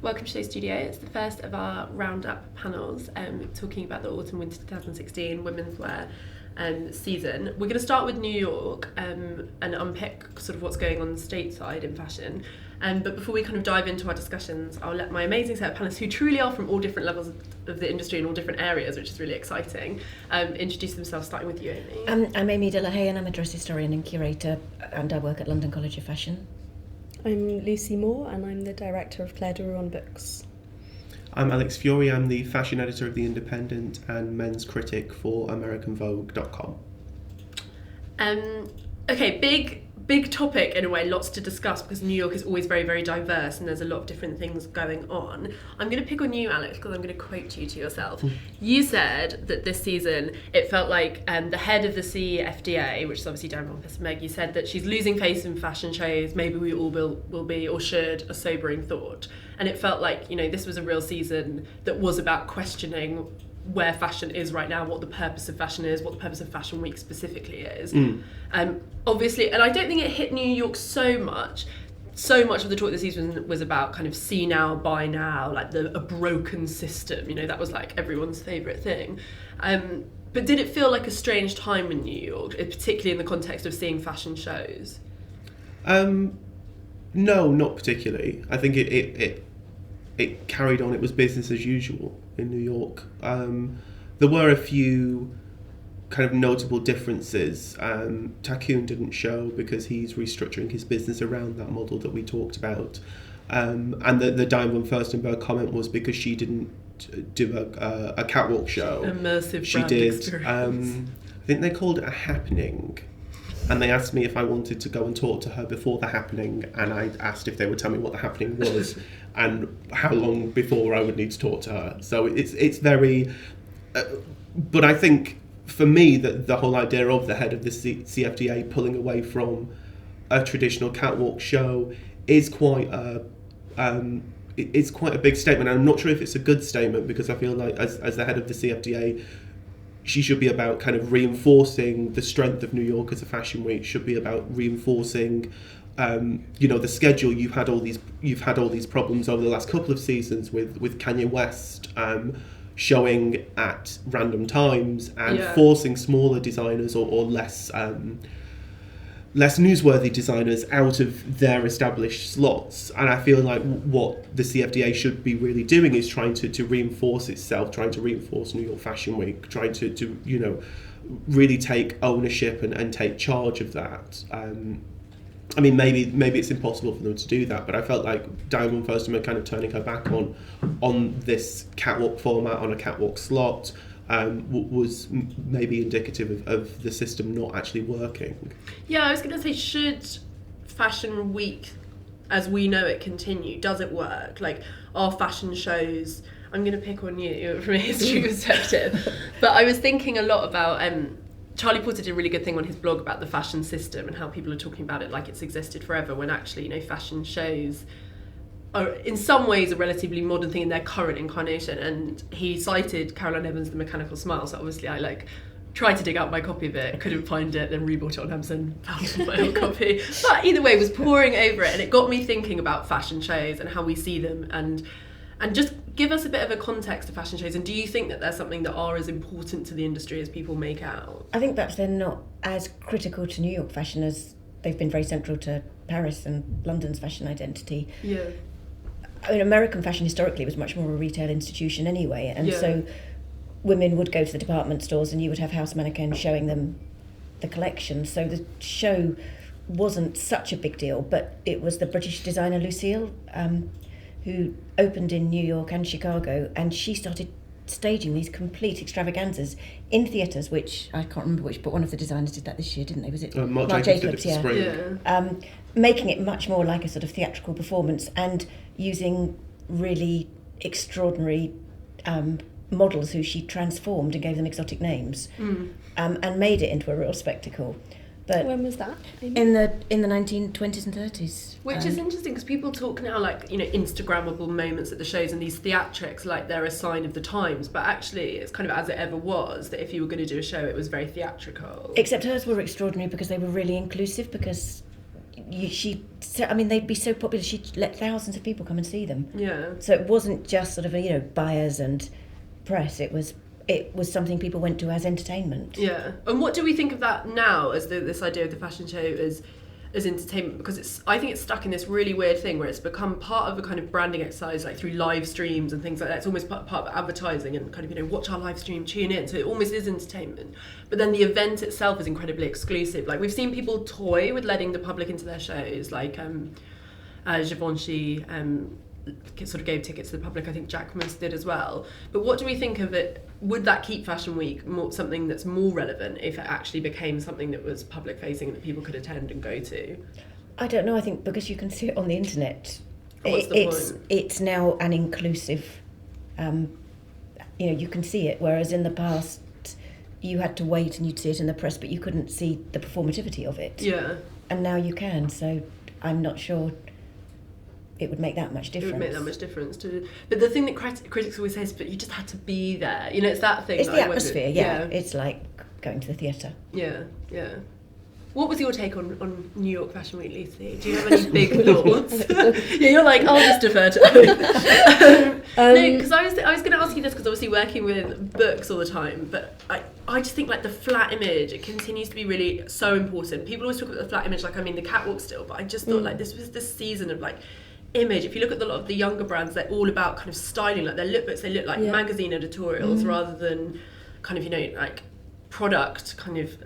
Welcome to SHOWstudio. It's the first of our roundup panels talking about the autumn-winter 2016 Womenswear season. We're going to start with New York and unpick sort of what's going on stateside in fashion. But before we kind of dive into our discussions, I'll let my amazing set of panelists, who truly are from all different levels of the industry and all different areas, which is really exciting, introduce themselves, starting with you, Amy. I'm Amy de la Haye and I'm a dress historian and curator, and I work at London College of Fashion. I'm Lucy Moore and I'm the director of Claire de Rouen Books. I'm Alex Fiore, I'm the fashion editor of The Independent and men's critic for AmericanVogue.com. Okay, big topic in a way, lots to discuss because New York is always very, very diverse and there's a lot of different things going on. I'm going to pick on you, Alex, because I'm going to quote you to yourself. You said that this season it felt like the head of the CFDA, which is obviously Diane von Furstenberg, you said that she's losing face in fashion shows, maybe we all will be or should, a sobering thought. And it felt like, you know, this was a real season that was about questioning where fashion is right now, what the purpose of fashion is, what the purpose of Fashion Week specifically is. Obviously, and I don't think it hit New York so much. So much of the talk this season was about kind of see now, buy now, like a broken system. You know, that was like everyone's favourite thing. But did it feel like a strange time in New York, particularly in the context of seeing fashion shows? No, not particularly. I think it carried on. It was business as usual in New York. There were a few kind of notable differences. Takoon didn't show because he's restructuring his business around that model that we talked about. And the Diane von Furstenberg comment was because she didn't do a catwalk show. Immersive she brand did. experience. I think they called it a happening. And they asked me if I wanted to go and talk to her before the happening, and I asked if they would tell me what the happening was and how long before I would need to talk to her. So it's very... but I think, for me, that the whole idea of the head of the CFDA pulling away from a traditional catwalk show is quite a big statement. I'm not sure if it's a good statement, because I feel like as the head of the CFDA, she should be about kind of reinforcing the strength of New York as a fashion week. Should be about reinforcing, the schedule. You've had all these problems over the last couple of seasons with Kanye West showing at random times and forcing smaller designers or less newsworthy designers out of their established slots. And I feel like what the CFDA should be really doing is trying to reinforce itself, trying to reinforce New York Fashion Week, trying to really take ownership and take charge of that. I mean, maybe it's impossible for them to do that, but I felt like Diane von Furstenberg kind of turning her back on this catwalk format, on a catwalk slot, was maybe indicative of the system not actually working. Yeah, I was going to say, should Fashion Week, as we know it, continue? Does it work? Like, are fashion shows... I'm going to pick on you from a history perspective, but I was thinking a lot about... Charlie Porter did a really good thing on his blog about the fashion system and how people are talking about it like it's existed forever, when actually, you know, fashion shows are in some ways a relatively modern thing in their current incarnation. And he cited Caroline Evans' The Mechanical Smile, so obviously I tried to dig out my copy of it, couldn't find it, then rebought it on Amazon, found my own copy. But either way, was poring over it, and it got me thinking about fashion shows and how we see them, and just give us a bit of a context of fashion shows. And do you think that there's something that are as important to the industry as people make out? I think perhaps they're not as critical to New York fashion as they've been very central to Paris and London's fashion identity. Yeah. I mean, American fashion historically was much more a retail institution anyway, and so women would go to the department stores and you would have house mannequins showing them the collection. So the show wasn't such a big deal, but it was the British designer Lucille who opened in New York and Chicago, and she started staging these complete extravaganzas in theatres, which I can't remember which, but one of the designers did that this year, didn't they? Was it Marc Jacobs did it for spring. Making it much more like a sort of theatrical performance and using really extraordinary models who she transformed and gave them exotic names, and made it into a real spectacle. But when was that? In the 1920s and 30s. Which is interesting, because people talk now like, you know, Instagrammable moments at the shows and these theatrics like they're a sign of the times, but actually it's kind of as it ever was, that if you were going to do a show it was very theatrical. Except hers were extraordinary because they were really inclusive, because they'd be so popular, she'd let thousands of people come and see them. Yeah. So it wasn't just sort of, buyers and press. It was something people went to as entertainment. Yeah. And what do we think of that now as this idea of the fashion show as entertainment? Because I think it's stuck in this really weird thing where it's become part of a kind of branding exercise, like through live streams and things like that. It's almost part of advertising and kind of, watch our live stream, tune in. So it almost is entertainment. But then the event itself is incredibly exclusive. Like, we've seen people toy with letting the public into their shows, like Givenchy sort of gave tickets to the public. I think Jacquemus did as well. But what do we think of it? Would that keep Fashion Week something that's more relevant if it actually became something that was public facing and that people could attend and go to? I don't know. I think because you can see it on the internet, What's the point? It's now an inclusive. You can see it, whereas in the past you had to wait and you'd see it in the press, but you couldn't see the performativity of it. Yeah. And now you can. So I'm not sure it would make that much difference. It would make that much difference. But the thing that critics always say is, but you just had to be there. It's that thing. It's that the atmosphere, yeah. It's like going to the theatre. Yeah, yeah. What was your take on New York Fashion Week, Lucy? Do you have any big thoughts? Yeah, you're like, I'll just defer to no, because I was going to ask you this, because obviously working with books all the time, but I just think, like, the flat image, it continues to be really so important. People always talk about the flat image, like, the catwalk still, but I just thought, like, this was this season of, like, image. If you look at a lot of the younger brands, they're all about kind of styling, like their lookbooks, they look like magazine editorials rather than kind of, like product kind of,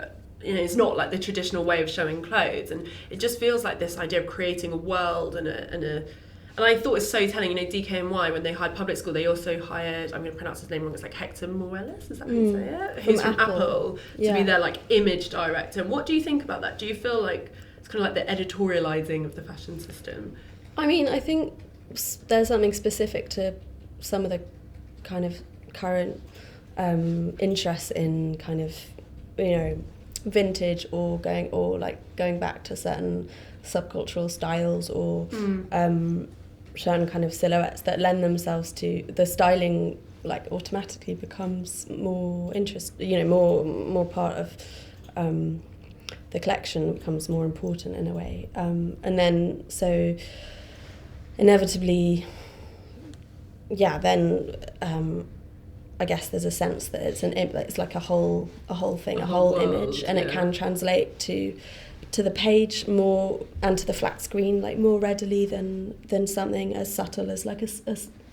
it's not like the traditional way of showing clothes. And it just feels like this idea of creating a world and I thought it's so telling, DKNY, when they hired Public School, they also hired, I'm going to pronounce his name wrong, it's like Hector Morales, is that how you say it? Who's from Apple, to be their, like, image director. And what do you think about that? Do you feel like it's kind of like the editorialising of the fashion system? I think there's something specific to some of the kind of current interests in kind of, vintage or going back to certain subcultural styles or certain kind of silhouettes that lend themselves to the styling, like, automatically becomes more more part of the collection, becomes more important in a way, and then so inevitably, then I guess there's a sense that it's like a whole thing, a whole world, image, and it can translate to the page more and to the flat screen, like, more readily than something as subtle as like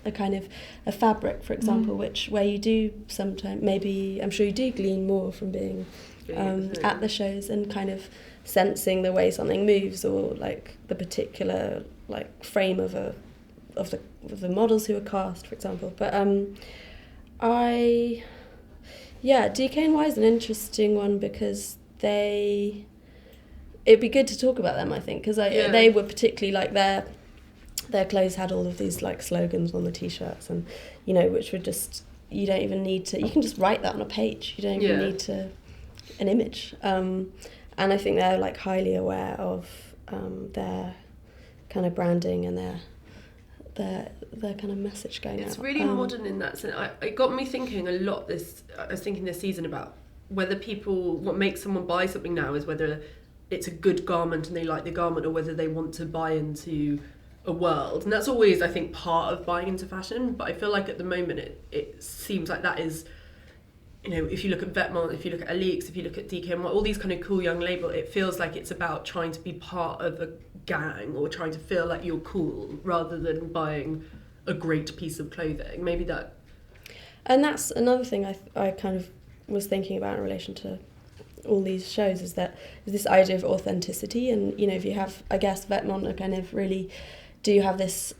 a kind of a fabric, for example, where you do sometimes, maybe I'm sure you do glean more from being at the shows and kind of sensing the way something moves, or like the particular, like, frame of the models who are cast, for example. But DKNY is an interesting one because it'd be good to talk about them, I think, because they were particularly, like, their clothes had all of these, like, slogans on the t-shirts, and which were just, you don't even need to, you can just write that on a page, you don't even need an image, and I think they're, like, highly aware of their kind of branding and their kind of message going out. It's really modern in that sense. It got me thinking a lot. I was thinking this season about whether what makes someone buy something now is whether it's a good garment and they like the garment, or whether they want to buy into a world. And that's always, I think, part of buying into fashion. But I feel like at the moment it seems like that is, if you look at Vetements, if you look at ALYX, if you look at DKNY, all these kind of cool young labels, it feels like it's about trying to be part of a gang or trying to feel like you're cool rather than buying a great piece of clothing. Maybe that. And that's another thing I kind of was thinking about in relation to all these shows, is this idea of authenticity. And, if you have, I guess, Vetements are kind of really do have this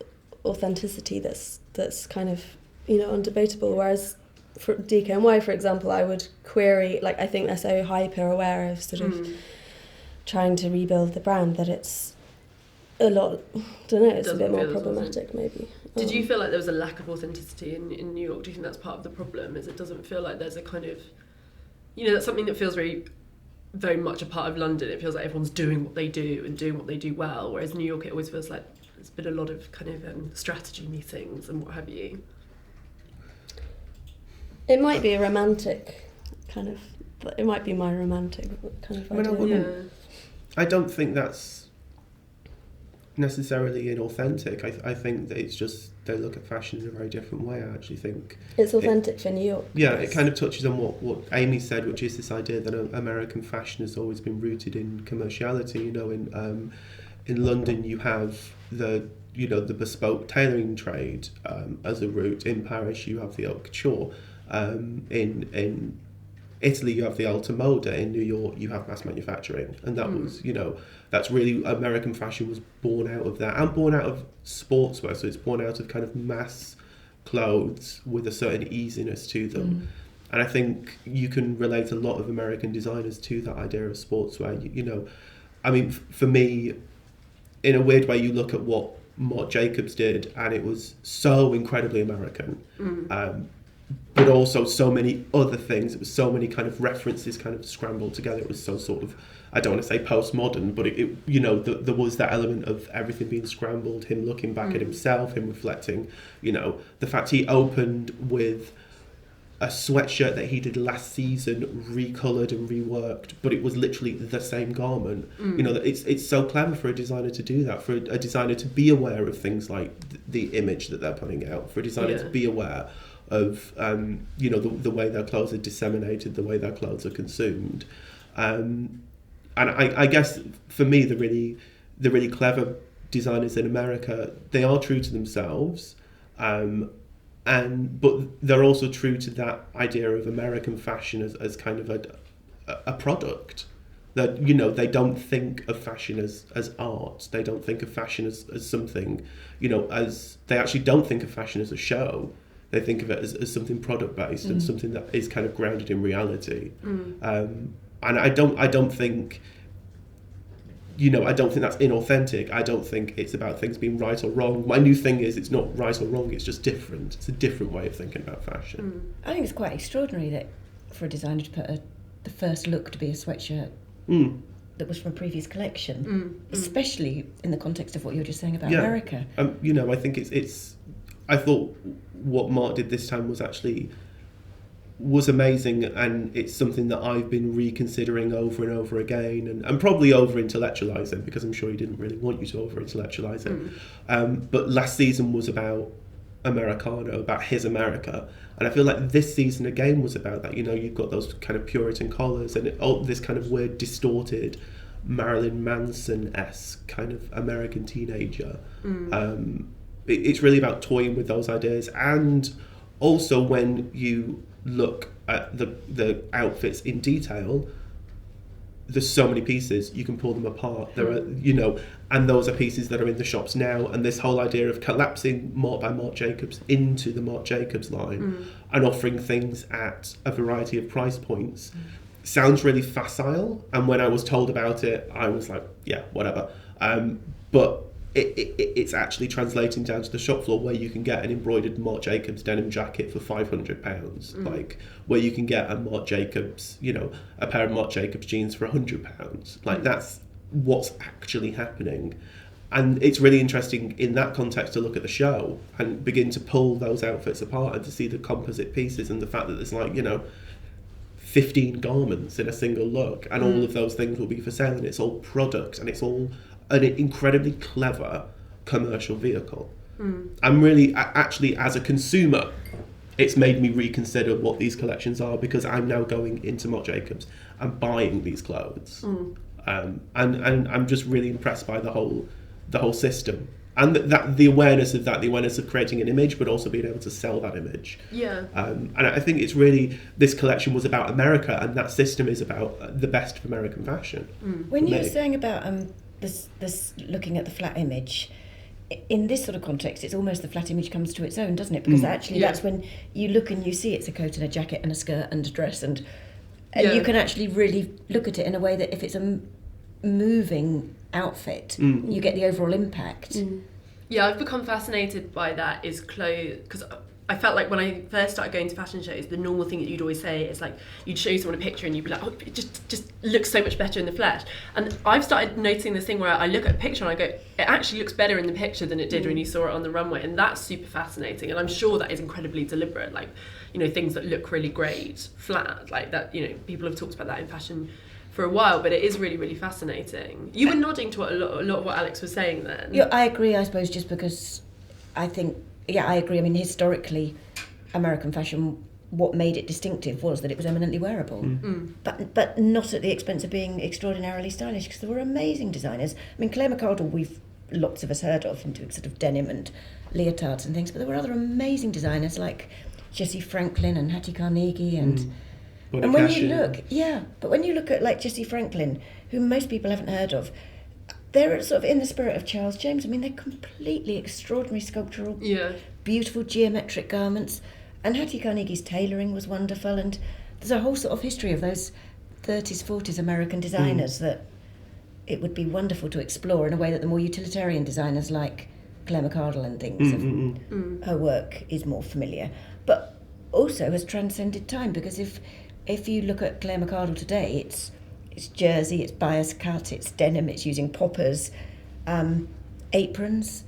authenticity that's kind of, undebatable, whereas for DKNY, for example, I would query, like, I think they're so hyper aware of sort of trying to rebuild the brand that it's a lot, it's a bit more problematic, maybe. Did you feel like there was a lack of authenticity in New York? Do you think that's part of the problem, is it doesn't feel like there's a kind of, that's something that feels very, very much a part of London. It feels like everyone's doing what they do and doing what they do well, whereas New York, it always feels like there's been a lot of kind of strategy meetings and what have you. It might be a romantic kind of, it might be my romantic kind of idea. I don't think that's necessarily inauthentic. I think that it's just they look at fashion in a very different way. I actually think it's authentic for New York. Yeah, it kind of touches on what Amy said, which is this idea that American fashion has always been rooted in commerciality. You know, in London you have the bespoke tailoring trade as a route. In Paris you have the haute couture. In Italy you have the alta moda. In New York you have mass manufacturing, and that was that's really American fashion was born out of that, and born out of sportswear. So it's born out of kind of mass clothes with a certain easiness to them. And I think you can relate a lot of American designers to that idea of sportswear. I mean, for me, in a weird way, you look at what Marc Jacobs did, and it was so incredibly American. But also so many other things. It was so many kind of references kind of scrambled together. It was so sort of, I don't want to say postmodern, but there was that element of everything being scrambled, him looking back at himself, him reflecting, the fact he opened with a sweatshirt that he did last season, recoloured and reworked, but it was literally the same garment. It's so clever for a designer to do that, for a designer to be aware of things like the image that they're putting out, for a designer to be aware of the way their clothes are disseminated, the way their clothes are consumed, and I guess for me the really clever designers in America, they are true to themselves, but they're also true to that idea of American fashion as kind of a product. That they don't think of fashion as art. They don't think of fashion as something, as they actually don't think of fashion as a show. They think of it as something product based and something that is kind of grounded in reality. And I don't think that's inauthentic. I don't think it's about things being right or wrong. My new thing is it's not right or wrong. It's just different. It's a different way of thinking about fashion. I think it's quite extraordinary that for a designer to put the first look to be a sweatshirt that was from a previous collection, especially in the context of what you were just saying about America. I think it's. I thought what Marc did this time was amazing, and it's something that I've been reconsidering over and over again, and probably over-intellectualising, because I'm sure he didn't really want you to over-intellectualise it. But last season was about Americana, about his America, and I feel like this season again was about that. You've got those kind of Puritan collars and this kind of weird, distorted, Marilyn Manson-esque kind of American teenager. It's really about toying with those ideas, and also when you look at the outfits in detail, there's so many pieces, you can pull them apart. There are, and those are pieces that are in the shops now, and this whole idea of collapsing Marc by Marc Jacobs into the Marc Jacobs line and offering things at a variety of price points sounds really facile, and when I was told about it, I was like, yeah, whatever. But it's actually translating down to the shop floor, where you can get an embroidered Marc Jacobs denim jacket for £500, like where you can get a Marc Jacobs, a pair of Marc Jacobs jeans for £100. Like that's what's actually happening. And it's really interesting in that context to look at the show and begin to pull those outfits apart and to see the composite pieces and the fact that there's 15 garments in a single look, and all of those things will be for sale, and it's all product, and it's all an incredibly clever commercial vehicle. I'm really, actually, as a consumer, it's made me reconsider what these collections are, because I'm now going into Marc Jacobs and buying these clothes. And I'm just really impressed by the whole system. And the awareness of that, the awareness of creating an image, but also being able to sell that image. Yeah. And I think it's really, this collection was about America, and that system is about the best of American fashion. When you were saying about this looking at the flat image, in this sort of context, it's almost the flat image comes to its own, doesn't it? Because actually that's when you look and you see it's a coat and a jacket and a skirt and a dress, and you can actually really look at it in a way that if it's a moving outfit, you get the overall impact. Yeah, I've become fascinated by that, is clothes, because I felt like when I first started going to fashion shows, the normal thing that you'd always say is like, you'd show someone a picture and you'd be like, oh, it just looks so much better in the flesh. And I've started noticing this thing where I look at a picture and I go, it actually looks better in the picture than it did when you saw it on the runway. And that's super fascinating. And I'm sure that is incredibly deliberate. Like, things that look really great, flat, like that, people have talked about that in fashion for a while, but it is really, really fascinating. You were nodding to what a lot of what Alex was saying then. Yeah, I agree, I suppose, just because I think, I agree. I mean, historically, American fashion, what made it distinctive was that it was eminently wearable, but not at the expense of being extraordinarily stylish, because there were amazing designers. I mean, Claire McCardle, lots of us heard of, and doing sort of denim and leotards and things, but there were other amazing designers like Jessie Franklin and Hattie Carnegie and when you look at like Jessie Franklin, who most people haven't heard of, they're sort of in the spirit of Charles James. I mean, they're completely extraordinary sculptural, beautiful geometric garments. And Hattie Carnegie's tailoring was wonderful, and there's a whole sort of history of those 30s, 40s American designers that it would be wonderful to explore in a way that the more utilitarian designers like Claire McCardle and things, her work is more familiar. But also has transcended time, because if you look at Claire McCardle today, it's jersey, it's bias cut, it's denim, it's using poppers, aprons.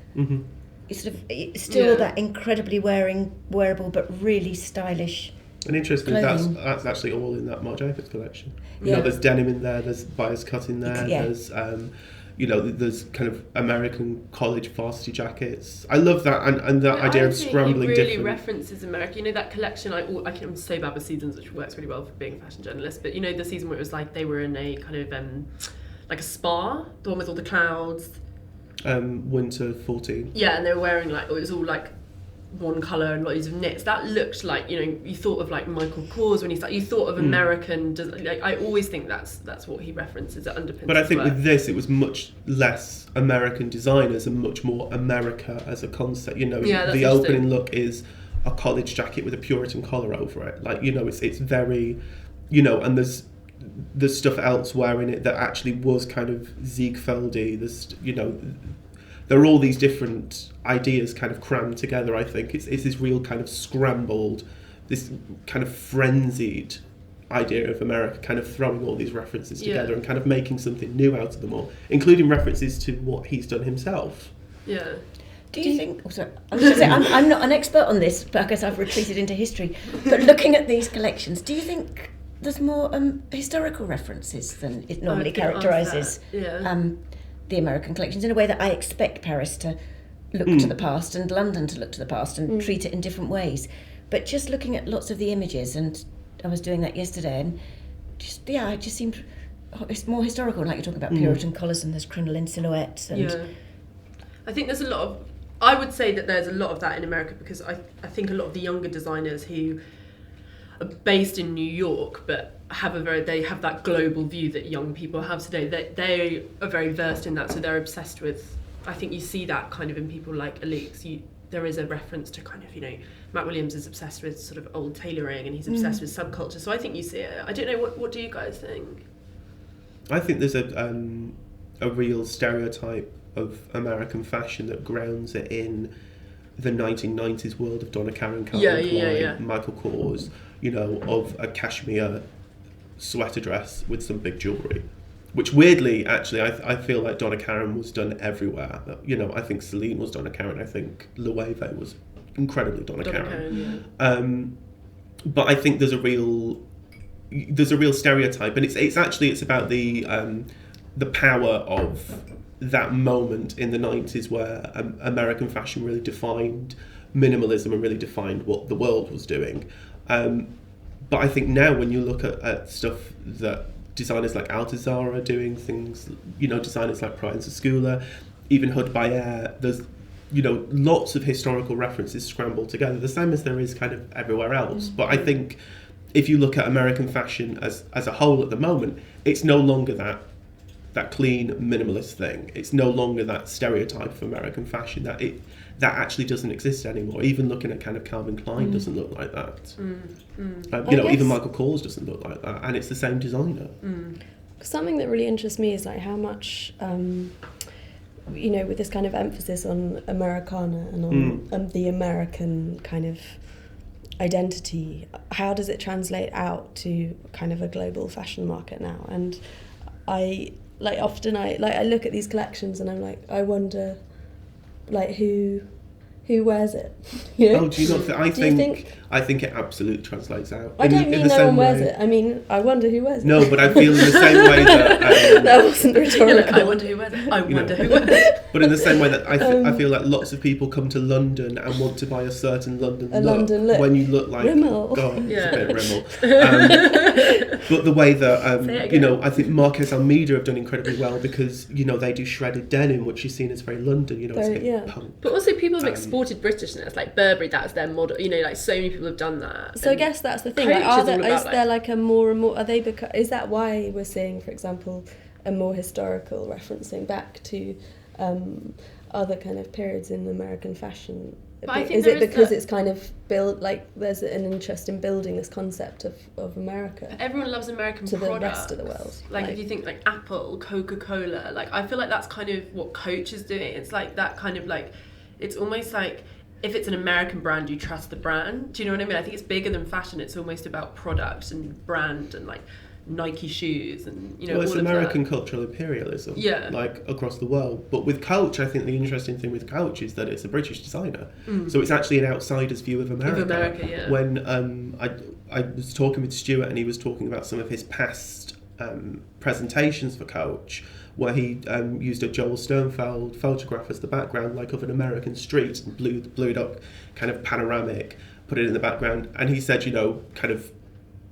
It's still that incredibly wearable but really stylish. And interestingly, clothing. that's actually all in that Marc Jacobs collection. You know, there's denim in there, there's bias cut in there, there's there's kind of American college varsity jackets. I love that, and that idea of scrambling it really different. references America. You know, that collection, I'm so bad with seasons, which works really well for being a fashion journalist, but you know the season where it was like they were in a kind of like a spa, the one with all the clouds. Winter 14. Yeah, and they were wearing like, it was all like one colour and loads of knits. That looked like, you know, you thought of like Michael Kors when you thought of American. Like, I always think that's what he references. It underpins. But I think with this, it was much less American designers and much more America as a concept. You know, the opening look is a college jacket with a Puritan collar over it. Like, you know, it's very, you know, and there's stuff elsewhere in it that actually was kind of Ziegfeldy. There's, you know, there are all these different ideas kind of crammed together. I think it's this real kind of scrambled, this kind of frenzied idea of America, kind of throwing all these references together and kind of making something new out of them all, including references to what he's done himself. Yeah. Do you think? Oh, sorry, I was going to say I'm not an expert on this because I've retreated into history. But looking at these collections, do you think there's more historical references than it normally characterises the American collections, in a way that I expect Paris to look to the past and London to look to the past and treat it in different ways? But just looking at lots of the images, and I was doing that yesterday, and it just seemed it's more historical, like you're talking about Puritan collars and there's crinoline silhouettes. And I think there's I would say that there's a lot of that in America, because I think a lot of the younger designers who are based in New York but they have that global view that young people have today. They are very versed in that, so they're obsessed with. I think you see that kind of in people like ALYX. There is a reference to kind of, you know, Matt Williams is obsessed with sort of old tailoring, and he's obsessed with subculture. So I think you see it. I don't know, what do you guys think? I think there's a real stereotype of American fashion that grounds it in the 1990s world of Donna Karan, Calvin Klein, Michael Kors, you know, of a cashmere sweater dress with some big jewellery, which weirdly, actually, I feel like Donna Karan was done everywhere. You know, I think Celine was Donna Karan. I think Loewe was incredibly Donna Karan. But I think there's a real stereotype, and it's about the power of that moment in the 90s where American fashion really defined minimalism and really defined what the world was doing. But I think now when you look at stuff that designers like Altuzarra are doing, things, you know, designers like Proenza, Schouler, even Hood by Air, there's, you know, lots of historical references scrambled together, the same as there is kind of everywhere else. But I think if you look at American fashion as a whole at the moment, it's no longer that clean minimalist thing. It's no longer that stereotype of American fashion that actually doesn't exist anymore. Even looking at kind of Calvin Klein doesn't look like that. You know, even Michael Kors doesn't look like that, and it's the same designer. Something that really interests me is like how much, you know, with this kind of emphasis on Americana and on the American kind of identity, how does it translate out to kind of a global fashion market now? And I look at these collections and I'm like, I wonder, like, who who wears it. You know? Oh, do you not? I think it absolutely translates out. I don't mean no one wears it. I mean, I wonder who wears it. No, but I feel in the same way that... that wasn't rhetorical. I wonder who wears it. I wonder who wears it. But in the same way that I feel like lots of people come to London and want to buy a certain London look. When you look like... Rimmel. God, it's a bit Rimmel. But the way that, I think Marquez Almeida have done incredibly well because, they do shredded denim, which is seen as very London, it's a bit punk. But also people have exported Britishness, like Burberry, that's their model, like so many people have done that. So I guess that's the thing. Is that why we're seeing, for example, a more historical referencing back to other kind of periods in American fashion? But I think is it because it's kind of built, like there's an interest in building this concept of America? Everyone loves American to products. The rest of the world. Like if you think like Apple, Coca-Cola, like I feel like that's kind of what Coach is doing. It's like that kind of like, it's almost like if it's an American brand, you trust the brand. Do you know what I mean? I think it's bigger than fashion. It's almost about product and brand and like Nike shoes and well, it's all American of that. Cultural imperialism, like across the world. But with Coach, I think the interesting thing with Coach is that it's a British designer, so it's actually an outsider's view of America. When I was talking with Stuart and he was talking about some of his past presentations for Coach, where he used a Joel Sternfeld photograph as the background, like of an American street, and blew it up, kind of panoramic, put it in the background, and he said, kind of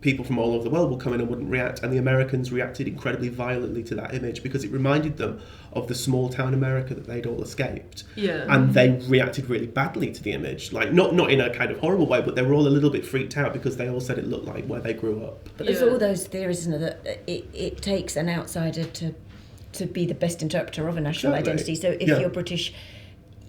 people from all over the world will come in and wouldn't react, and the Americans reacted incredibly violently to that image because it reminded them of the small town America that they'd all escaped. And they reacted really badly to the image, like not in a kind of horrible way, but they were all a little bit freaked out because they all said it looked like where they grew up. But there's all those theories, isn't there, that it takes an outsider to be the best interpreter of a national identity. So if you're British,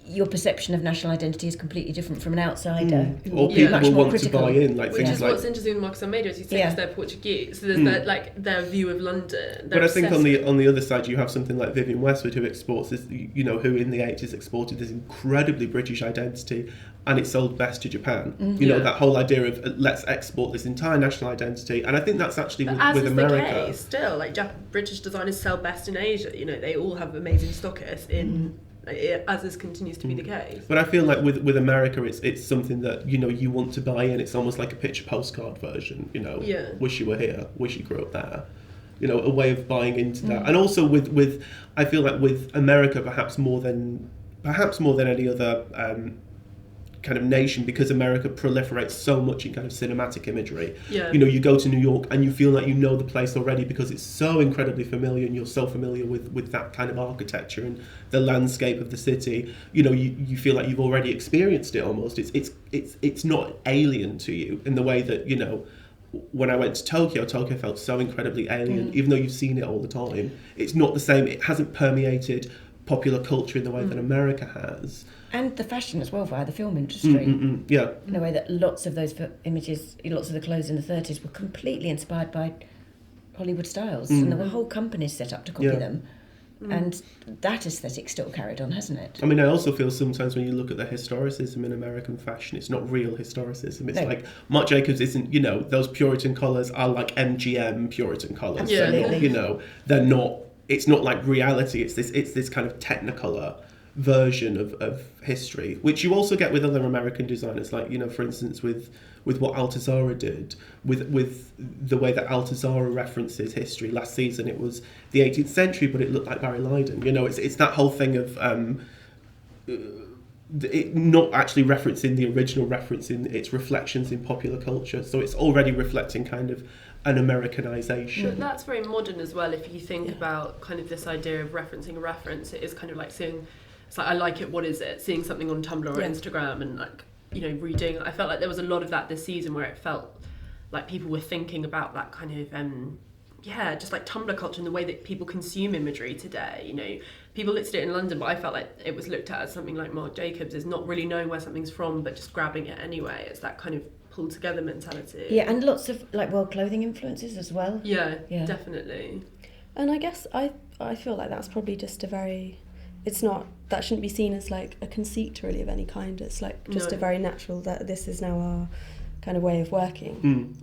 your perception of national identity is completely different from an outsider. Or people will want to buy in, like which things is like... what's interesting with Marcus Almeida, is he thinks they're Portuguese. So there's their view of London. But I think on the other side, you have something like Vivienne Westwood, who exports this, who in the 80s exported this incredibly British identity, and it sold best to Japan. That whole idea of let's export this entire national identity, and I think that's actually with America. The case, still, like British designers sell best in Asia. They all have amazing stockists in. As this continues to be the case. But I feel like with America, it's something that you want to buy in. It's almost like a picture postcard version. Wish you were here, wish you grew up there. A way of buying into that. And also with I feel like with America, perhaps more than any other kind of nation, because America proliferates so much in kind of cinematic imagery. You go to New York and you feel like you know the place already because it's so incredibly familiar, and you're so familiar with that kind of architecture and the landscape of the city. You feel like you've already experienced it almost. It's not alien to you in the way that when I went to Tokyo felt so incredibly alien, even though you've seen it all the time. It's not the same. It hasn't permeated popular culture in the way that America has. And the fashion as well, via the film industry. In the way that lots of those images, lots of the clothes in the 30s were completely inspired by Hollywood styles. And there were whole companies set up to copy them. And that aesthetic still carried on, hasn't it? I mean, I also feel sometimes when you look at the historicism in American fashion, it's not real historicism. It's like Marc Jacobs isn't, those Puritan collars are like MGM Puritan collars. Absolutely. They're not, it's not like reality. It's this kind of Technicolor version of history, which you also get with other American designers, like for instance with what Altuzarra did, with the way that Altuzarra references history. Last season it was the 18th century, but it looked like Barry Lyndon. It's that whole thing of it not actually referencing the original, referencing its reflections in popular culture. So it's already reflecting kind of an Americanization. But that's very modern as well. If you think about kind of this idea of referencing a reference, it is kind of like seeing. It's like, I like it, what is it? Seeing something on Tumblr or Instagram and redoing it. I felt like there was a lot of that this season where it felt like people were thinking about that kind of, just like Tumblr culture and the way that people consume imagery today. People looked at it in London, but I felt like it was looked at as something like Marc Jacobs is not really knowing where something's from, but just grabbing it anyway. It's that kind of pulled together mentality. Yeah, and lots of like world clothing influences as well. Yeah, definitely. And I guess I feel like that's probably just that shouldn't be seen as like a conceit really of any kind. It's like just a very natural, that this is now our kind of way of working.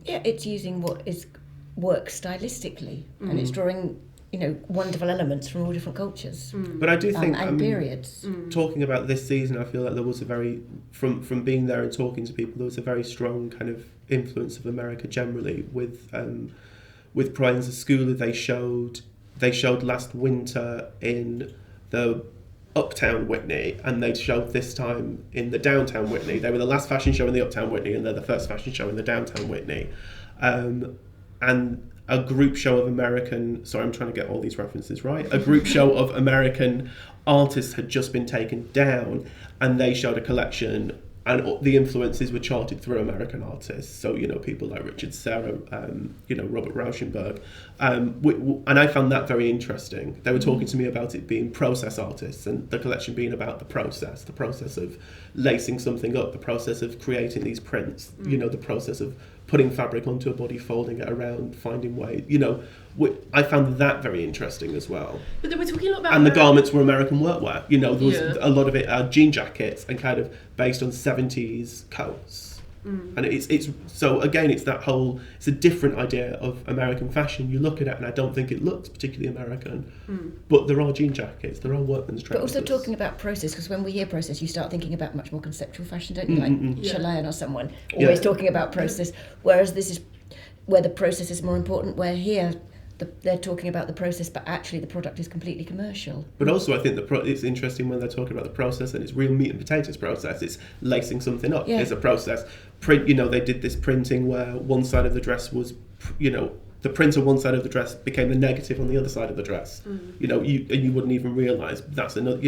It's using what works stylistically, and it's drawing wonderful elements from all different cultures. But I do think and periods. Talking about this season, I feel like there was a very from being there and talking to people, there was a very strong kind of influence of America generally with Proenza Schouler. They showed last winter in the Uptown Whitney, and they showed this time in the Downtown Whitney. They were the last fashion show in the Uptown Whitney, and they're the first fashion show in the Downtown Whitney. And a group show of American, sorry, I'm trying to get all these references right, a group show of American artists had just been taken down, and they showed a collection, and the influences were charted through American artists. So, people like Richard Serra, Robert Rauschenberg. And I found that very interesting. They were talking to me about it being process artists, and the collection being about the process of lacing something up, the process of creating these prints, the process of putting fabric onto a body, folding it around, finding ways, I found that very interesting as well. But then we're talking a lot about... And the garments were American workwear. There was a lot of it are jean jackets and kind of based on 70s coats. And it's so again, it's a different idea of American fashion. You look at it and I don't think it looks particularly American, but there are jean jackets, there are workman's trousers. But also talking about process, because when we hear process, you start thinking about much more conceptual fashion, don't you? Like Schouler or someone always talking about process, whereas this is where the process is more important, where here they're talking about the process, but actually the product is completely commercial. But also I think it's interesting when they're talking about the process, and it's real meat and potatoes process. It's lacing something up is a process. They did this printing where one side of the dress was, the print on one side of the dress became the negative on the other side of the dress. You wouldn't even realise that's another,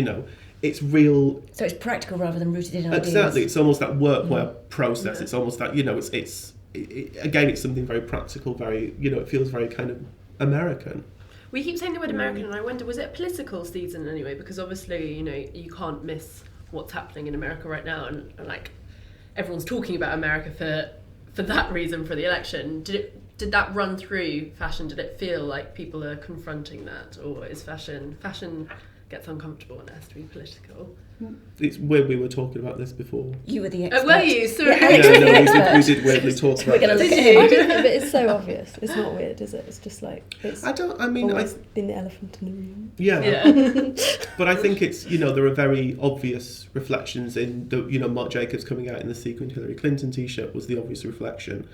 it's real. So it's practical rather than rooted in ideas. Exactly, it's almost that workwear process. It's almost that, again, it's something very practical, very, it feels very kind of American. We keep saying the word American, and I wonder, was it a political season anyway? Because obviously, you can't miss what's happening in America right now, and like everyone's talking about America for that reason, for the election. Did that run through fashion? Did it feel like people are confronting that, or is fashion gets uncomfortable and it has to be political? It's weird, we were talking about this before. You were the expert. Were you? Sorry. We did weirdly talk about We're going to this. look at him. I don't know, but it's so obvious. It's not weird, is it? It's just like always been the elephant in the room. Yeah. But I think it's there are very obvious reflections in the Marc Jacobs coming out in the sequined Hillary Clinton t-shirt was the obvious reflection.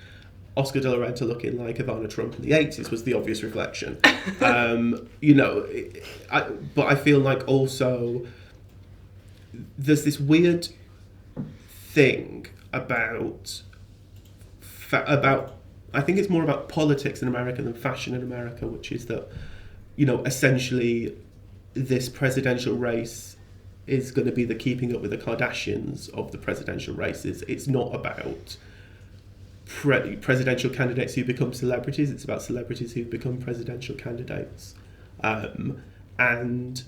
Oscar de la Renta looking like Ivana Trump in the 80s was the obvious reflection. But I feel like also there's this weird thing about I think it's more about politics in America than fashion in America, which is that essentially this presidential race is going to be the keeping up with the Kardashians of the presidential races. It's not about presidential candidates who become celebrities, it's about celebrities who become presidential candidates. And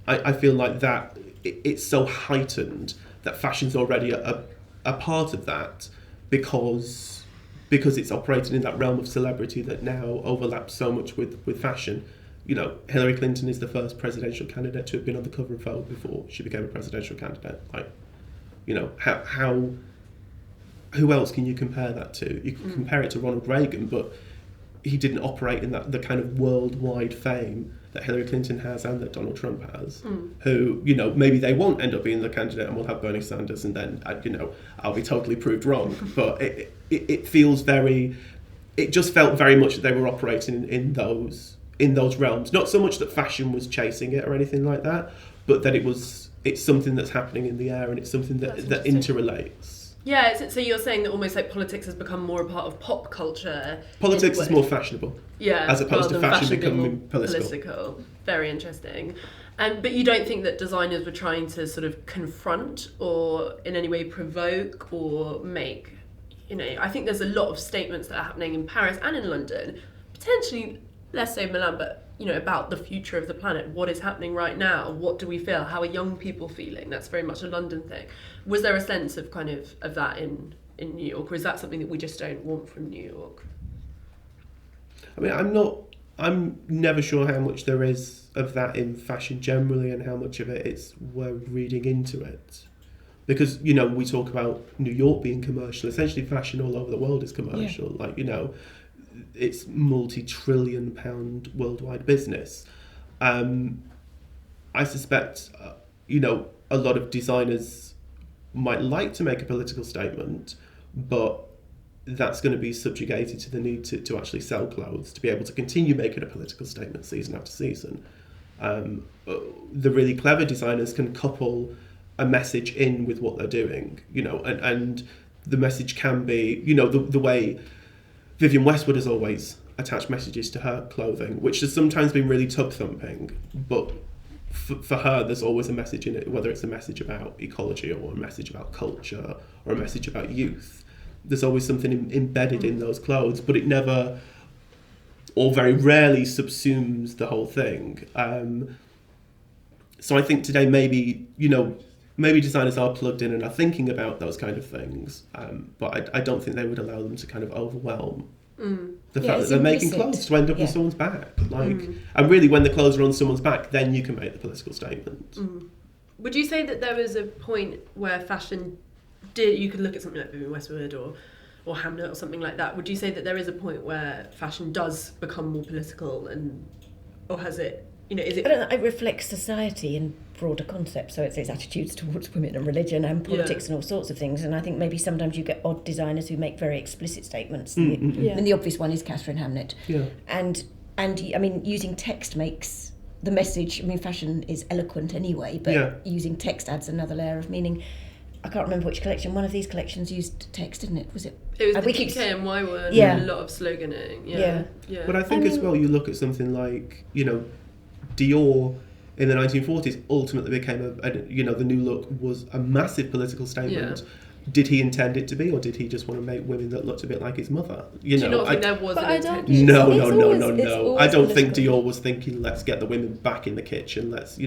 I feel like that it's so heightened that fashion's already a part of that because it's operating in that realm of celebrity that now overlaps so much with fashion. Hillary Clinton is the first presidential candidate to have been on the cover of Vogue before she became a presidential candidate. How who else can you compare that to? You can compare it to Ronald Reagan, but he didn't operate in the kind of worldwide fame that Hillary Clinton has and that Donald Trump has. Who, maybe they won't end up being the candidate and we'll have Bernie Sanders and then, I'll be totally proved wrong. But it feels it just felt very much that they were operating in those realms. Not so much that fashion was chasing it or anything like that, but that it's something that's happening in the air and it's something that interrelates. Yeah, so you're saying that almost like politics has become more a part of pop culture. Politics is more fashionable. Yeah. As opposed to fashion becoming political. Very interesting. But you don't think that designers were trying to sort of confront or in any way provoke or make, I think there's a lot of statements that are happening in Paris and in London, potentially less so Milan, but about the future of the planet, what is happening right now, what do we feel, how are young people feeling? That's very much a London thing. Was there a sense of kind of that in New York, or is that something that we just don't want from New York? I mean, I'm never sure how much there is of that in fashion generally and how much of it we're reading into it. Because, we talk about New York being commercial. Essentially, fashion all over the world is commercial. Yeah. its multi-trillion pound worldwide business. I suspect, a lot of designers might like to make a political statement, but that's going to be subjugated to the need to actually sell clothes, to be able to continue making a political statement season after season. The really clever designers can couple a message in with what they're doing, and the message can be, the way Vivienne Westwood has always attached messages to her clothing, which has sometimes been really tub-thumping, but for her there's always a message in it, whether it's a message about ecology or a message about culture or a message about youth. There's always something embedded in those clothes, but it never, or very rarely, subsumes the whole thing. So I think today maybe designers are plugged in and are thinking about those kind of things, but I don't think they would allow them to kind of overwhelm the fact that they're making clothes to end up on someone's back. And really, when the clothes are on someone's back, then you can make the political statement. Would you say that there was a point where fashion you could look at something like Vivienne Westwood or Hamlet or something like that? Would you say that there is a point where fashion does become more political, or has it? Is it? I don't know. It reflects society and broader concepts. So it's attitudes towards women and religion and politics and all sorts of things. And I think maybe sometimes you get odd designers who make very explicit statements. And the obvious one is Catherine Hamnet. Yeah. And I mean, using text makes the message. I mean, fashion is eloquent anyway, but using text adds another layer of meaning. I can't remember which collection. One of these collections used text, didn't it? Was it? It was the DKNY one. Yeah. A lot of sloganing. Yeah. But I think as well, you look at something like, Dior in the 1940s ultimately became the new look was a massive political statement. Yeah. Did he intend it to be, or did he just want to make women that looked a bit like his mother? Do you not think there was an intention? No. I don't think Dior was thinking, let's get the women back in the kitchen. Let's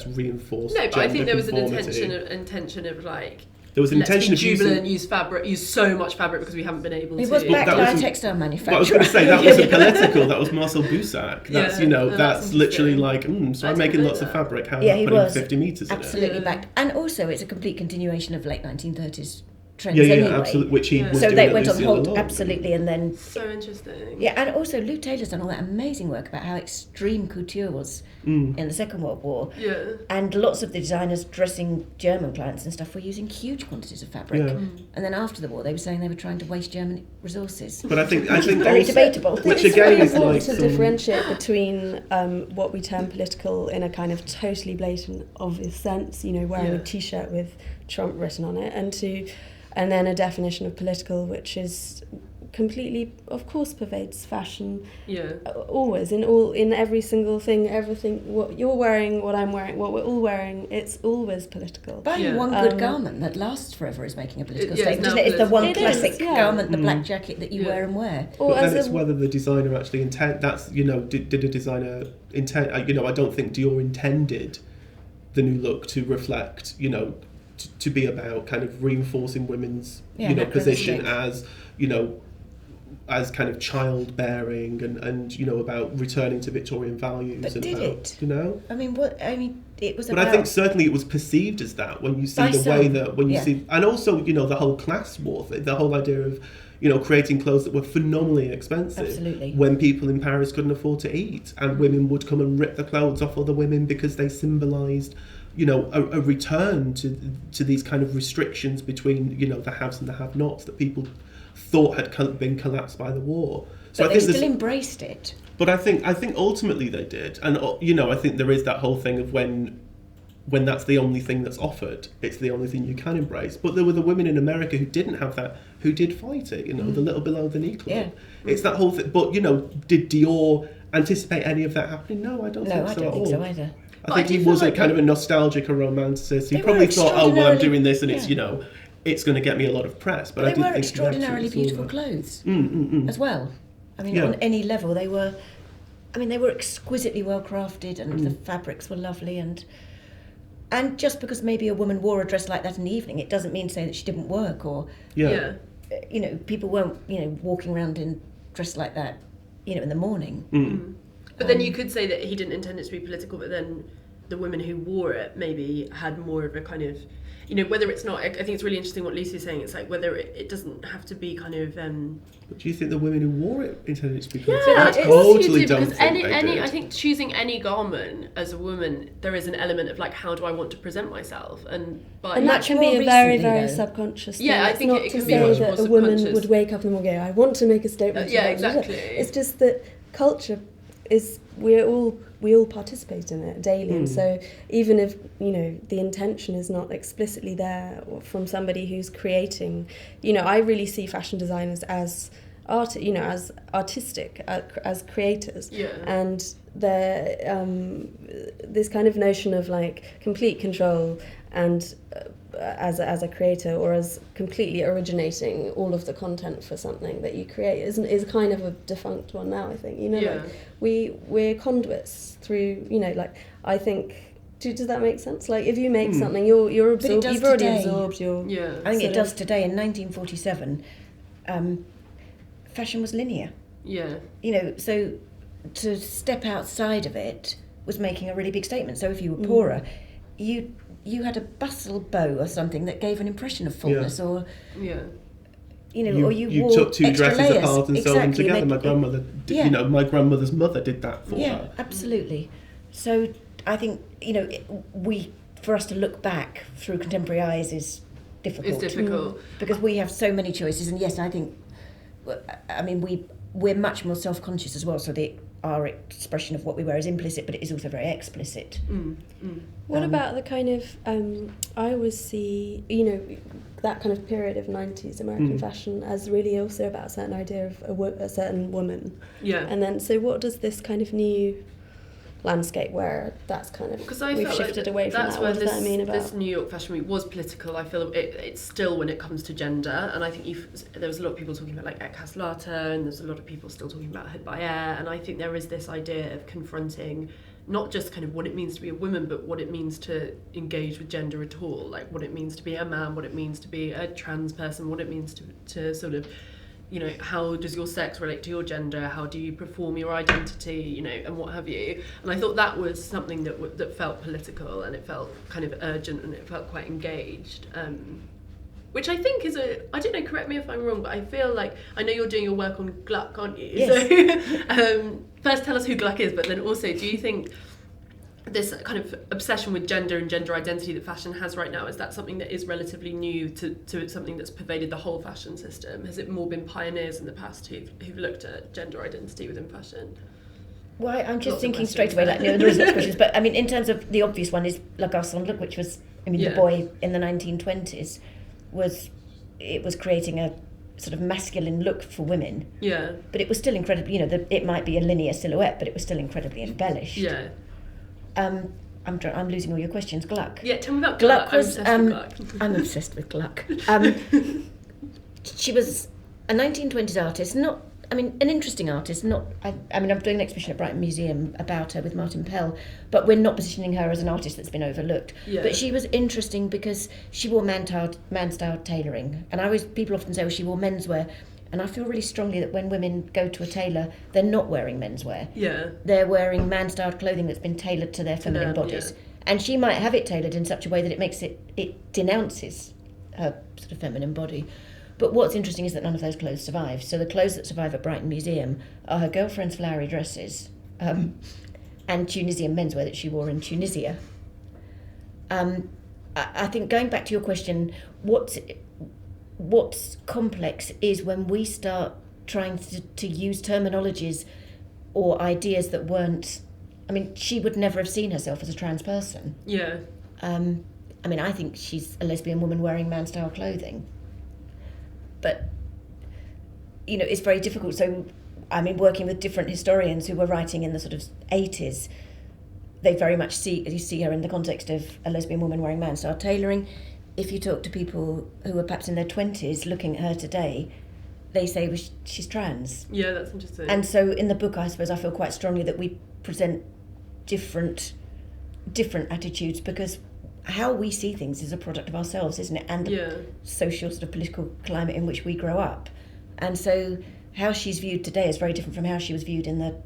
reinforce. No, but I think there was an conformity. intention of like. There was an intention of jubilant, use so much fabric because we haven't been able to. It was backed by a textile manufacturer. Well, I was going to say that wasn't political. That was Marcel Boussac. That's that's literally like. So I'm making lots of fabric. How am I putting 50 meters in it? Absolutely backed, and also it's a complete continuation of late 1930s trends anyway. Absolutely. Which he was so doing. They went on hold, absolutely, and then. So interesting. Yeah, and also Lou Taylor's done all that amazing work about how extreme couture was in the Second World War. Yeah. And lots of the designers dressing German clients and stuff were using huge quantities of fabric. Yeah. And then after the war, they were saying they were trying to waste German resources. But I think very also, debatable. Which again really is important to differentiate between what we term political in a kind of totally blatant, obvious sense. Wearing a T-shirt with Trump written on it, and then a definition of political, which is completely, of course, pervades fashion. Yeah. Always, in every single thing, everything, what you're wearing, what I'm wearing, what we're all wearing, it's always political. But one good garment that lasts forever is making a political statement, isn't it? It's the one classic garment, the black jacket that you wear and wear. But then it's whether the designer actually intend. That's did a designer intend? I don't think Dior intended the new look to reflect, to be about kind of reinforcing women's position as as kind of childbearing and about returning to Victorian values. But and did about, it? I mean, it was. But I think certainly it was perceived as that when you see way that when you see, and also the whole class war, the whole idea of creating clothes that were phenomenally expensive. Absolutely. When people in Paris couldn't afford to eat, and women would come and rip the clothes off other women because they symbolised. A return to these kind of restrictions between the haves and the have-nots that people thought had been collapsed by the war. So but they still embraced it. But I think ultimately they did, and I think there is that whole thing of when that's the only thing that's offered, it's the only thing you can embrace. But there were the women in America who didn't have that, who did fight it. The little below the knee club. Yeah. It's that whole thing. But did Dior anticipate any of that happening? No, I don't think so at all. No, I don't think so either. I think he was a kind of a nostalgic, a romanticist. He probably thought, I'm doing this and it's, it's going to get me a lot of press. But they were extraordinarily beautiful clothes as well. I mean, on any level, they were exquisitely well crafted and the fabrics were lovely. And just because maybe a woman wore a dress like that in the evening, it doesn't mean to say that she didn't work or, people weren't, walking around in dress like that, in the morning. But then you could say that he didn't intend it to be political, but then the women who wore it maybe had more of a kind of, you know, whether it's not, I think it's really interesting what Lucy's saying, it's like whether it doesn't have to be kind of... But do you think the women who wore it intended to be I totally do, don't because think they any did. I think choosing any garment as a woman, there is an element of like, how do I want to present myself? And that much can be more a very, recently, very though. subconscious thing. Yeah, I It's think not it to can be say much that more a woman subconscious. would wake up in the morning and go, I want to make a statement. yeah, about this." exactly. It's just that culture is, we all participate in it daily, and so even if, you know, the intention is not explicitly there or from somebody who's creating, you know, I really see fashion designers as as artistic, as creators, and they're this kind of notion of like complete control and as a creator, or as completely originating all of the content for something that you create is kind of a defunct one now, I think. You know, like we're conduits through, you know, like, I think, does that make sense? Like, if you make something, you're absorbed, you've already absorbed your... I think it does today. In 1947, fashion was linear. Yeah. You know, so to step outside of it was making a really big statement. So if you were poorer, you had a bustle bow or something that gave an impression of fullness, or you know, or you wore took two extra dresses layers. apart and sewed them together. My grandmother, you know, my grandmother's mother did that for her. Absolutely. So I think, you know, for us to look back through contemporary eyes is difficult. It's difficult because we have so many choices, and yes, I think, I mean, we're much more self-conscious as well. So our expression of what we wear is implicit, but it is also very explicit. What about the kind of, I always see, you know, that kind of period of 90s American fashion as really also about a certain idea of a certain woman. Yeah. And then, so what does this kind of new landscape where that's kind of, we've shifted away from that? What does that mean about? This New York Fashion Week was political. I feel it's still when it comes to gender, and I think there was a lot of people talking about like Ek Haslata, and there's a lot of people still talking about Hood by Air, and I think there is this idea of confronting not just kind of what it means to be a woman, but what it means to engage with gender at all, like what it means to be a man, what it means to be a trans person, what it means to sort of, you know, how does your sex relate to your gender, how do you perform your identity, you know, and what have you. And I thought that was something that felt political, and it felt kind of urgent, and it felt quite engaged, which I think is I don't know, correct me if I'm wrong, but I feel like, I know you're doing your work on Gluck, aren't you? Yes. So first tell us who Gluck is, but then also, do you think this kind of obsession with gender and gender identity that fashion has right now, is that something that is relatively new to something that's pervaded the whole fashion system? Has it more been pioneers in the past who've looked at gender identity within fashion? Well, I'm just thinking straight away, like, there is lots of questions, but I mean, in terms of the obvious one is La Garçon Look, which was, I mean, the boy in the 1920s was creating a sort of masculine look for women. Yeah. But it was still incredibly, you know, it might be a linear silhouette, but it was still incredibly embellished. Yeah. I'm losing all your questions. Gluck. Yeah, tell me about Gluck. I'm obsessed with Gluck. I'm obsessed with Gluck. She was a 1920s artist, an interesting artist. I'm doing an exhibition at Brighton Museum about her with Martin Pell, but we're not positioning her as an artist that's been overlooked. Yeah. But she was interesting because she wore man-style tailoring, and people often say, well, she wore menswear. And I feel really strongly that when women go to a tailor, they're not wearing menswear. Yeah. They're wearing man-styled clothing that's been tailored to their feminine bodies. Yeah. And she might have it tailored in such a way that it denounces her sort of feminine body. But what's interesting is that none of those clothes survive. So the clothes that survive at Brighton Museum are her girlfriend's flowery dresses and Tunisian menswear that she wore in Tunisia. I think, going back to your question, what's complex is when we start trying to use terminologies or ideas that weren't... I mean, she would never have seen herself as a trans person. Yeah. I think she's a lesbian woman wearing man-style clothing. But, you know, it's very difficult. So, working with different historians who were writing in the sort of 80s, they very much see her in the context of a lesbian woman wearing man-style tailoring. If you talk to people who are perhaps in their 20s looking at her today, they say, well, she's trans. Yeah, that's interesting. And so in the book, I suppose I feel quite strongly that we present different attitudes, because how we see things is a product of ourselves, isn't it? And the social sort of political climate in which we grow up. And so how she's viewed today is very different from how she was viewed in the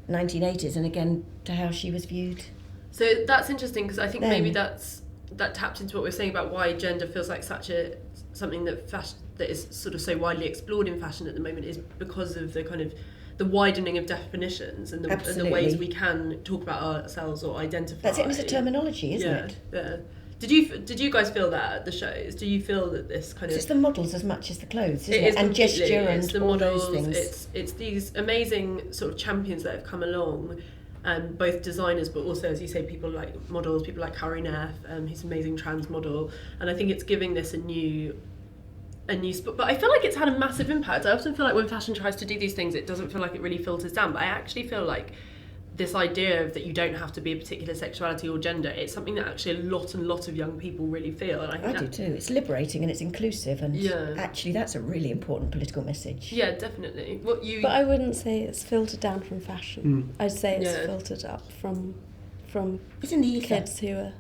1980s, and again to how she was viewed So that's interesting, because I think Then- maybe that taps into what we're saying about why gender feels like something that that is sort of so widely explored in fashion at the moment, is because of the kind of the widening of definitions and the ways Absolutely. we can talk about ourselves or identify. That's it, and it's a terminology, isn't Yeah, it? yeah. Did you guys feel that at the shows? Do you feel that this kind It's of the models as much as the clothes, isn't it it? is And completely, gesture and it's the all models, those things. it's these amazing sort of champions that have come along, both designers but also, as you say, people like models, people like Carrie Neff, who's an amazing trans model, and I think it's giving this a new spot. But I feel like it's had a massive impact. I often feel like when fashion tries to do these things, it doesn't feel like it really filters down, but I actually feel like this idea of that you don't have to be a particular sexuality or gender, it's something that actually a lot of young people really feel, and I think I do that, too. It's liberating and it's inclusive, and Yeah. actually that's a really important political message. yeah, definitely. But I wouldn't say it's filtered down from fashion. I'd say it's Yeah. filtered up from It's in the ether. kids who are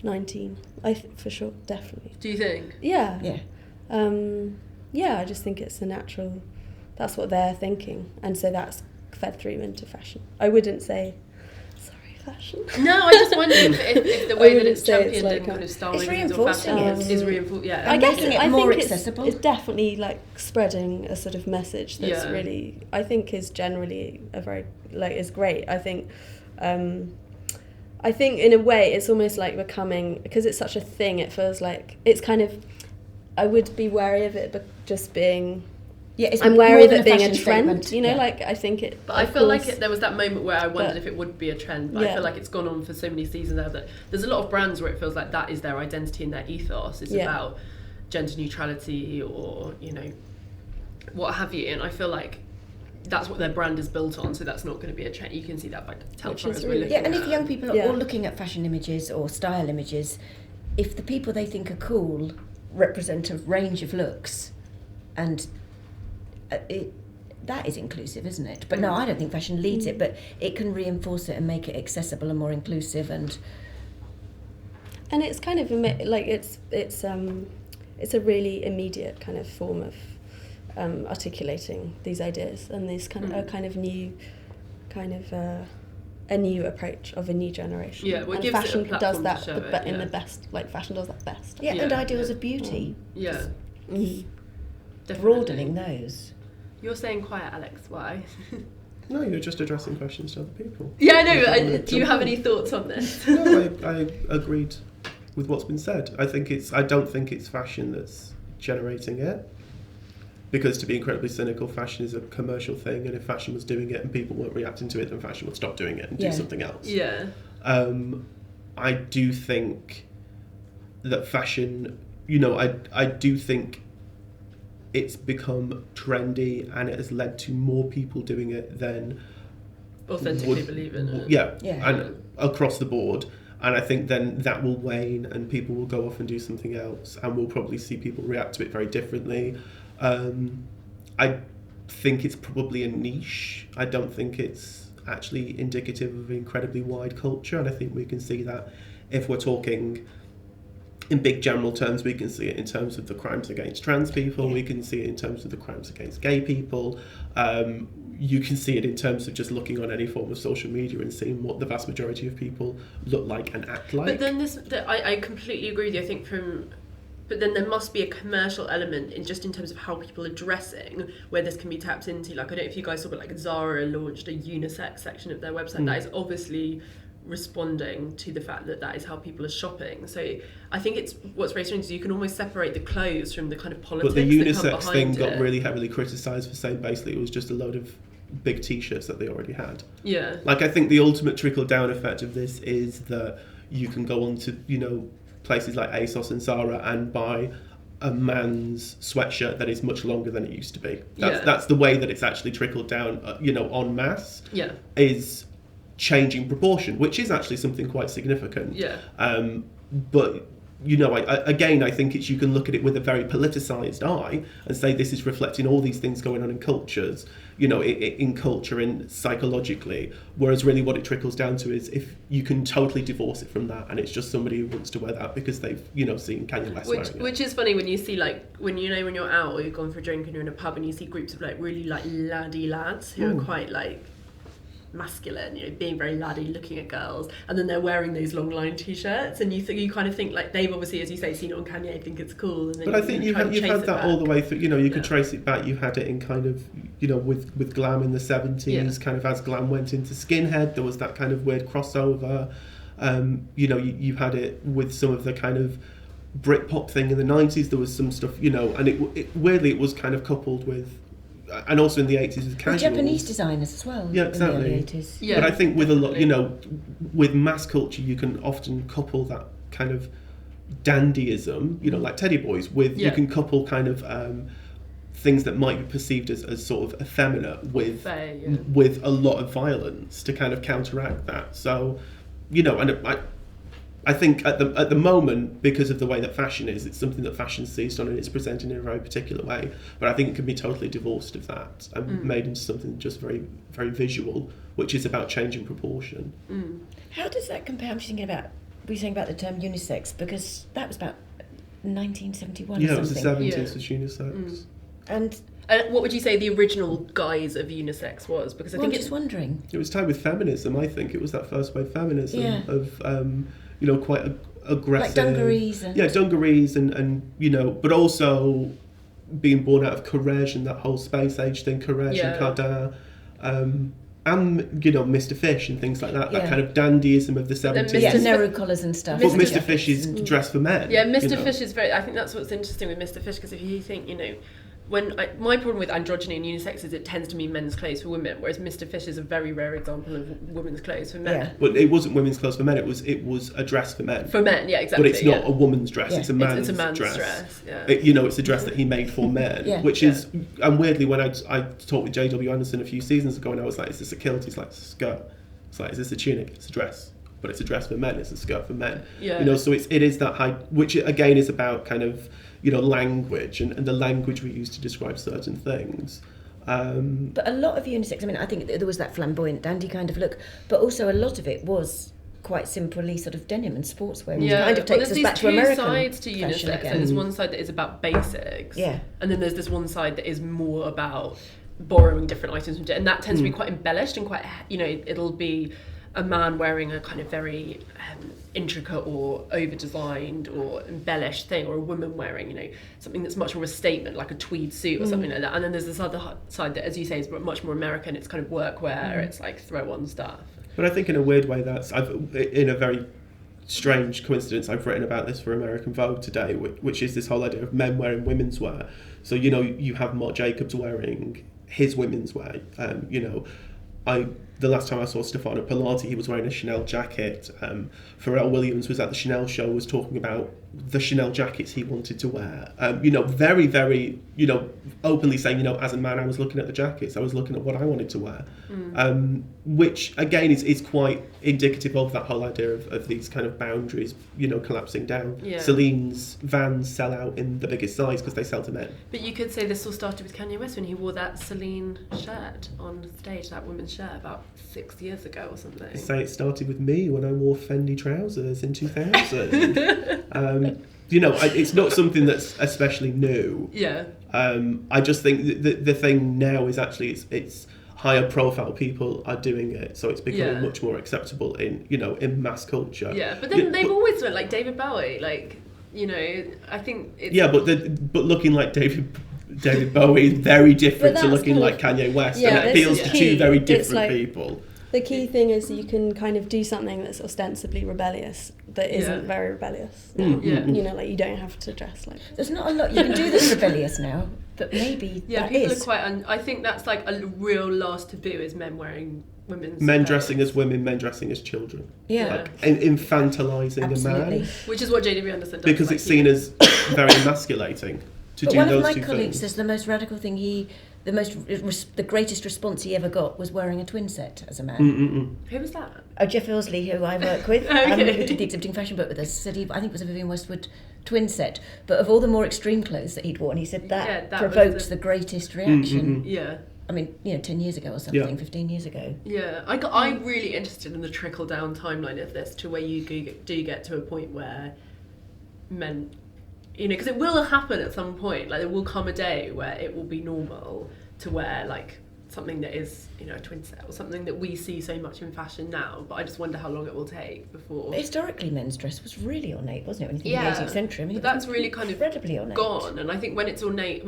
19. For sure, definitely. do you think? Yeah. Yeah. Yeah, I just think it's a natural. That's what they're thinking, and so that's fed through into fashion. I wouldn't say, sorry, fashion. No, I just wonder if the way that wouldn't it's say it's championed like and kind of style It's magazines or reinforcing fashion it. is reinforced. Yeah, I guess making it more think accessible. It's definitely like spreading a sort of message that's Yeah. really, I think, is generally is great. I think in a way it's almost like becoming, because it's such a thing, it feels like it's kind of, I would be wary of it, but just being. Yeah, it's I'm more wary of than it being a fashion trend, statement. you know, Yeah. like I think it. but I of feel like course- there was that moment where I wondered but- if it would be a trend, but I Yeah. feel like it's gone on for so many seasons now that there's a lot of brands where it feels like that is their identity and their ethos is Yeah. about gender neutrality or, you know, what have you, and I feel like that's what their brand is built on, so that's not going to be a trend. You can see that by Which TELFAR is as we're really- looking Yeah, and if at. young people are Yeah. all looking at fashion images or style images, if the people they think are cool represent a range of looks, and that is inclusive, isn't it? But no, I don't think fashion leads it, but it can reinforce it and make it accessible and more inclusive. And it's kind of like it's a really immediate kind of form of articulating these ideas and this kind of a kind of new kind of a new approach of a new generation. Yeah, well, it and gives it a fashion does platform to that show it, in yeah. the best. Like fashion does that best. yeah, and Yeah. ideals of beauty, Yeah, Mm. definitely. broadening those. You're saying quiet, Alex. Why? No, you're just addressing questions to other people. Yeah, I know. You don't wanna Do you jump have in. any thoughts on this? No, I agreed with what's been said. I don't think it's fashion that's generating it. Because to be incredibly cynical, fashion is a commercial thing, and if fashion was doing it and people weren't reacting to it, then fashion would stop doing it and Yeah. do something else. Yeah. I do think that fashion, I do think it's become trendy and it has led to more people doing it than Authentically would- believe in it. Yeah, Yeah. and across the board. And I think then that will wane and people will go off and do something else, and we'll probably see people react to it very differently. I think it's probably a niche. I don't think it's actually indicative of an incredibly wide culture, and I think we can see that if we're talking in big general terms. We can see it in terms of the crimes against trans people, we can see it in terms of the crimes against gay people, you can see it in terms of just looking on any form of social media and seeing what the vast majority of people look like and act like. But then I completely agree with you. I think but then there must be a commercial element in terms of how people are dressing, where this can be tapped into. Like, I don't know if you guys saw, but like Zara launched a unisex section of their website that is obviously responding to the fact that is how people are shopping. So I think what's very strange is you can almost separate the clothes from the kind of politics. But the that come unisex thing behind got it. really heavily criticised for saying basically it was just a load of big t-shirts that they already had. Yeah. Like, I think the ultimate trickle-down effect of this is that you can go on to, places like ASOS and Zara and buy a man's sweatshirt that is much longer than it used to be. That's the way that it's actually trickled down, en masse. Yeah. Is changing proportion, which is actually something quite significant. Yeah. But I think you can look at it with a very politicised eye and say this is reflecting all these things going on in cultures, in culture and psychologically. Whereas really what it trickles down to is if you can totally divorce it from that, and it's just somebody who wants to wear that because they've seen Kanye West wearing it. Which is funny when you see, like, when you're out or you've gone for a drink and you're in a pub and you see groups of like really like laddie lads who are quite like masculine, you know, being very laddie, looking at girls, and then they're wearing those long line t-shirts, and you kind of think like they've obviously, as you say, seen it on Kanye, think it's cool, and then but I think you've had that all the way through. You know, you could trace it back. You had it in kind of, you know, with glam in the 70s, kind of as glam went into skinhead, there was that kind of weird crossover. You know, you had it with some of the kind of Britpop thing in the 90s. There was some stuff, you know, and it weirdly it was kind of coupled with, and also in the 80s with casuals. Japanese designers as well. Yeah, exactly. In the early 80s. Yeah, but I think with a lot, you know, with mass culture, you can often couple that kind of dandyism, you know, like Teddy Boys, with you can couple kind of things that might be perceived as sort of effeminate with a lot of violence to kind of counteract that. So, you know, and I think at the moment, because of the way that fashion is, it's something that fashion's seized on and it's presented in a very particular way. But I think it can be totally divorced of that and made into something just very, very visual, which is about change in proportion. How does that compare? I'm just thinking about, were you saying about the term unisex? Because that was about 1971 or something. Yeah, it was the 70s was unisex. And what would you say the original guise of unisex was? Because I think I'm just wondering. It was tied with feminism, I think. It was that first wave feminism of, you know, quite aggressive... Like dungarees and... Yeah, dungarees and, you know, but also being born out of Courage and that whole space age thing, Courage and Cardin, and, you know, Mr. Fish and things like that, that kind of dandyism of the 70s. Yeah, narrow collars and stuff. But Mr. Fish is dressed for men. Yeah, Mr. Fish is very... I think that's what's interesting with Mr. Fish, because if you think, you know... my problem with androgyny and unisex is it tends to mean men's clothes for women, whereas Mr. Fish is a very rare example of women's clothes for men. Yeah. But it wasn't women's clothes for men, it was a dress for men. For men, yeah, exactly. But it's not a woman's dress, it's a man's dress. Yeah. You know, it's a dress that he made for men, which is, and weirdly, when I talked with J.W. Anderson a few seasons ago, and I was like, is this a kilt? He's like, it's a skirt. It's like, is this a tunic? It's a dress. But it's a dress for men, it's a skirt for men. Yeah. You know, so it is that high, which again is about kind of, you know, language and the language we use to describe certain things. But a lot of unisex, I mean, I think there was that flamboyant dandy kind of look, but also a lot of it was quite simply sort of denim and sportswear, which kind of takes us back to American sides to unisex. So there's one side that is about basics, and then there's this one side that is more about borrowing different items from, and that tends to be quite embellished and quite, you know, it'll be a man wearing a kind of very intricate or over-designed or embellished thing, or a woman wearing, you know, something that's much more a statement, like a tweed suit or something like that. And then there's this other side that, as you say, is much more American. It's kind of workwear. It's like throw-on stuff. But I think in a weird way, in a very strange coincidence, I've written about this for American Vogue today, which is this whole idea of men wearing women's wear. So, you know, you have Marc Jacobs wearing his women's wear. You know, the last time I saw Stefano Pilati, he was wearing a Chanel jacket. Pharrell Williams was at the Chanel show, was talking about the Chanel jackets he wanted to wear. You know, very, very, you know, openly saying, you know, as a man, I was looking at the jackets, I was looking at what I wanted to wear. Which, again, is quite indicative of that whole idea of these kind of boundaries, you know, collapsing down. Yeah. Celine's Vans sell out in the biggest size because they sell to men. But you could say this all started with Kanye West when he wore that Celine shirt on stage, that women's shirt, about 6 years ago or something. Say it started with me when I wore Fendi trousers in 2000. You know, it's not something that's especially new. Yeah. I just think the thing now is actually it's higher profile people are doing it, so it's becoming much more acceptable in, you know, in mass culture. Yeah, but then they've always done, like David Bowie, like, you know, I think it's... Yeah, but looking like David Bowie is very different to looking like Kanye West, and it appeals to two very different people. The key thing is you can kind of do something that's ostensibly rebellious that isn't very rebellious. You know, like you don't have to dress like... There's not a lot you can do that's rebellious now, but maybe people are quite... I think that's like a real last taboo is men wearing women's... Men dressing as women, men dressing as children. Yeah. Like infantilising a man. Which is what J.W. Anderson does. Because it's seen as very emasculating to do those two things. One of my colleagues says the most radical thing the greatest response he ever got was wearing a twin set as a man. Who was that? Oh, Jeff Ilsley, who I work with, who did the Exhibiting Fashion book with us, said I think it was a Vivienne Westwood twin set, but of all the more extreme clothes that he'd worn, he said that provoked the greatest reaction. Yeah. I mean, you know, 10 years ago or something, 15 years ago. Yeah, I'm really interested in the trickle-down timeline of this to where you do get to a point where men... You know, because it will happen at some point. Like, there will come a day where it will be normal to wear, like, something that is, you know, a twin set or something that we see so much in fashion now, but I just wonder how long it will take before. Historically, men's dress was really ornate, wasn't it? When you think Yeah, of the 18th century, I mean, but that's really kind of incredibly ornate. gone. And I think when it's ornate,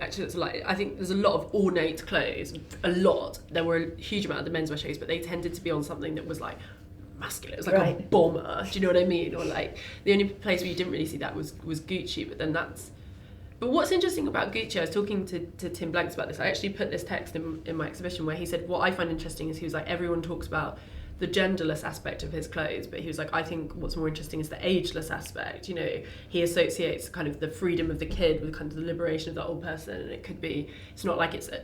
actually, it's like, I think there's a lot of ornate clothes. A lot. There were a huge amount of the menswear shows, but they tended to be on something that was like masculine. It was like a bomber. Do you know what I mean? Or like the only place where you didn't really see that was Gucci. But then that's. But what's interesting about Gucci, I was talking to Tim Blanks about this. I actually put this text in my exhibition where he said, what I find interesting is he was like, everyone talks about the genderless aspect of his clothes, but he was like, I think what's more interesting is the ageless aspect. You know, he associates kind of the freedom of the kid with kind of the liberation of the old person, and it could be, it's not like it's a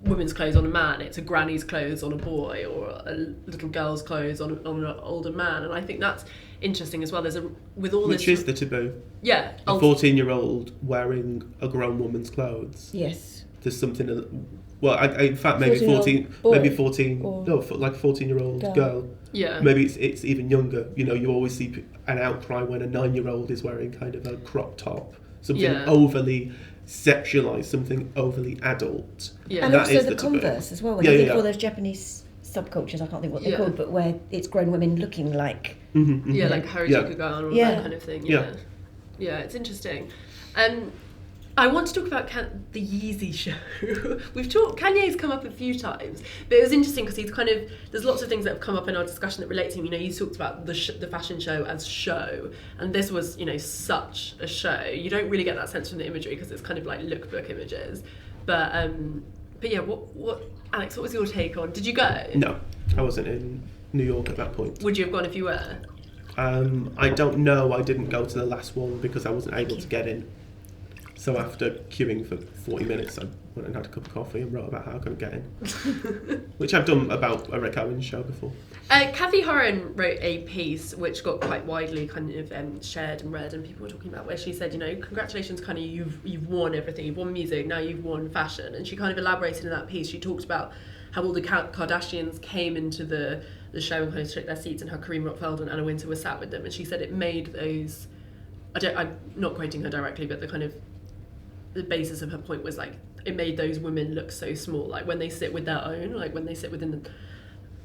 women's clothes on a man, it's a granny's clothes on a boy, or a little girl's clothes on an older man. And I think that's interesting as well. There's with all Which this, is the taboo. Yeah, a 14-year-old wearing a grown woman's clothes. Yes. There's something. Well, in fact, maybe 14, like a 14-year-old girl. Yeah. Maybe it's even younger. You know, you always see an outcry when a 9-year-old is wearing kind of a crop top, something overly sexualized, something overly adult. Yeah. And also the Converse as well. When you think of all those Japanese subcultures, I can't think what they're called, but where it's grown women looking like... Yeah, like Harajuku gown or that kind of thing. Yeah, it's interesting. I want to talk about the Yeezy show. Kanye's come up a few times, but it was interesting because he's kind of, there's lots of things that have come up in our discussion that relate to him. You know, you talked about the fashion show as show, and this was, you know, such a show. You don't really get that sense from the imagery because it's kind of like lookbook images. But yeah, what Alex, what was your take on? Did you go? No, I wasn't in New York at that point. Would you have gone if you were? I don't know. I didn't go to the last one because I wasn't able to get in. So after queuing for 40 minutes, I went and had a cup of coffee and wrote about how I couldn't get in. Which I've done about a Rick Owens show before. Kathy Horan wrote a piece which got quite widely kind of shared and read, and people were talking about, where she said, you know, congratulations, kind of, you've won everything. You've won music, now you've won fashion. And she kind of elaborated in that piece. She talked about how all the Kardashians came into the show and kind of took their seats, and how Kareem Rockfeld and Anna Wintour were sat with them. And she said it made those, I'm not quoting her directly, but the basis of her point was like, it made those women look so small, like when they sit with their own, like when they sit within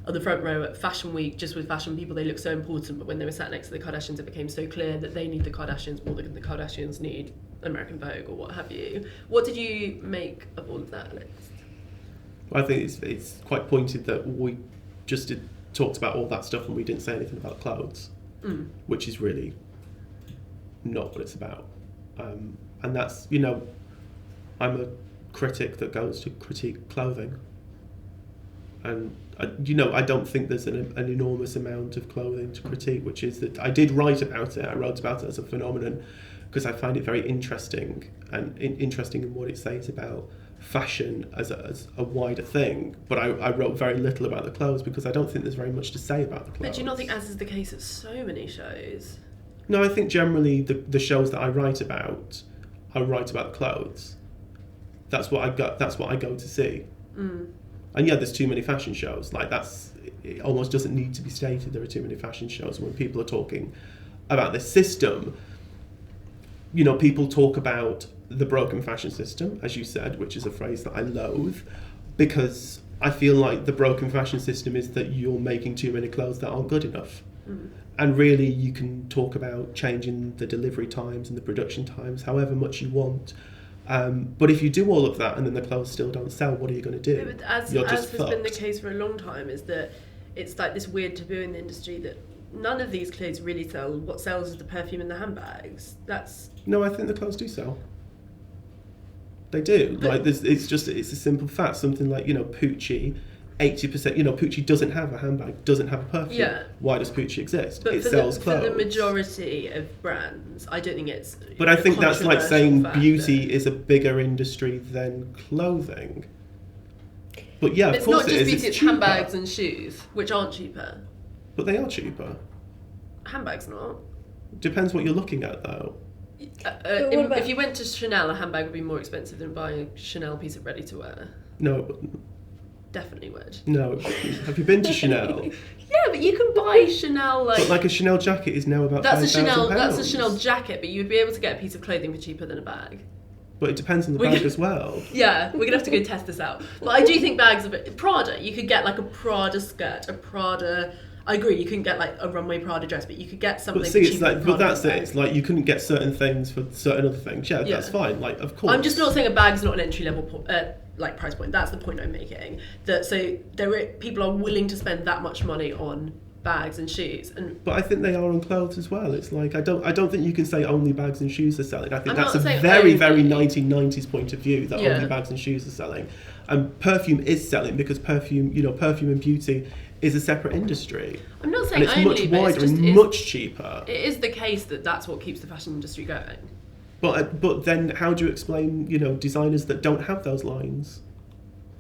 the front row at Fashion Week, just with fashion people, they look so important, but when they were sat next to the Kardashians, it became so clear that they need the Kardashians more than the Kardashians need American Vogue or what have you. What did you make of all of that, Alex? Well, I think it's quite pointed that we just talked about all that stuff and we didn't say anything about clothes, which is really not what it's about. And that's, you know, I'm a critic that goes to critique clothing. And, you know, I don't think there's an enormous amount of clothing to critique, which is that I did write about it. I wrote about it as a phenomenon because I find it very interesting, and interesting in what it says about fashion as a wider thing. But I wrote very little about the clothes because I don't think there's very much to say about the clothes. But do you not think, as is the case at so many shows? No, I think generally the shows that I write about the clothes. That's what I go to see. And yeah, there's too many fashion shows. Like it almost doesn't need to be stated there are too many fashion shows. When people are talking about this system, you know, people talk about the broken fashion system, as you said, which is a phrase that I loathe, because I feel like the broken fashion system is that you're making too many clothes that aren't good enough. And really, you can talk about changing the delivery times and the production times however much you want. But if you do all of that and then the clothes still don't sell, what are you going to do? Yeah, but as has been the case for a long time, is that it's like this weird taboo in the industry that none of these clothes really sell. What sells is the perfume and the handbags. No, I think the clothes do sell. They do. But it's a simple fact. Something like, you know, Pucci, 80%, you know, Pucci doesn't have a handbag, doesn't have a perfume. Yeah. Why does Pucci exist? But it sells clothes. For the majority of brands, I don't think it's. But I think that's like saying beauty is a bigger industry than clothing. But yeah, of course it is. It's not just beauty, it's cheaper. handbags and shoes, which aren't cheaper. But they are cheaper. Handbags not. Depends what you're looking at, though. If you went to Chanel, a handbag would be more expensive than buying a Chanel piece of ready-to-wear. No, it wouldn't. Definitely would. No, have you been to Chanel? Yeah, but you can buy Chanel But like a Chanel jacket is now about that's £5,000. That's a Chanel jacket, but you'd be able to get a piece of clothing for cheaper than a bag. But it depends on the bag as well. Yeah, we're gonna have to go test this out. But I do think bags of it. Prada, you could get like a Prada skirt, a Prada. I agree, you couldn't get like a runway Prada dress, but you could get something. But see, it's like, Prada but that's bag. it. It's like you couldn't get certain things for certain other things. Yeah, that's fine. Like, of course. I'm just not saying a bag's not an entry level like price point. That's the point I'm making. That so people are willing to spend that much money on bags and shoes, but I think they are on clothes as well. It's like I don't think you can say only bags and shoes are selling. I think that's a very 1990s point of view that only bags and shoes are selling, and perfume is selling because perfume and beauty is a separate industry. I'm not saying and it's only, much wider and much cheaper. It is the case that that's what keeps the fashion industry going. But then how do you explain designers that don't have those lines?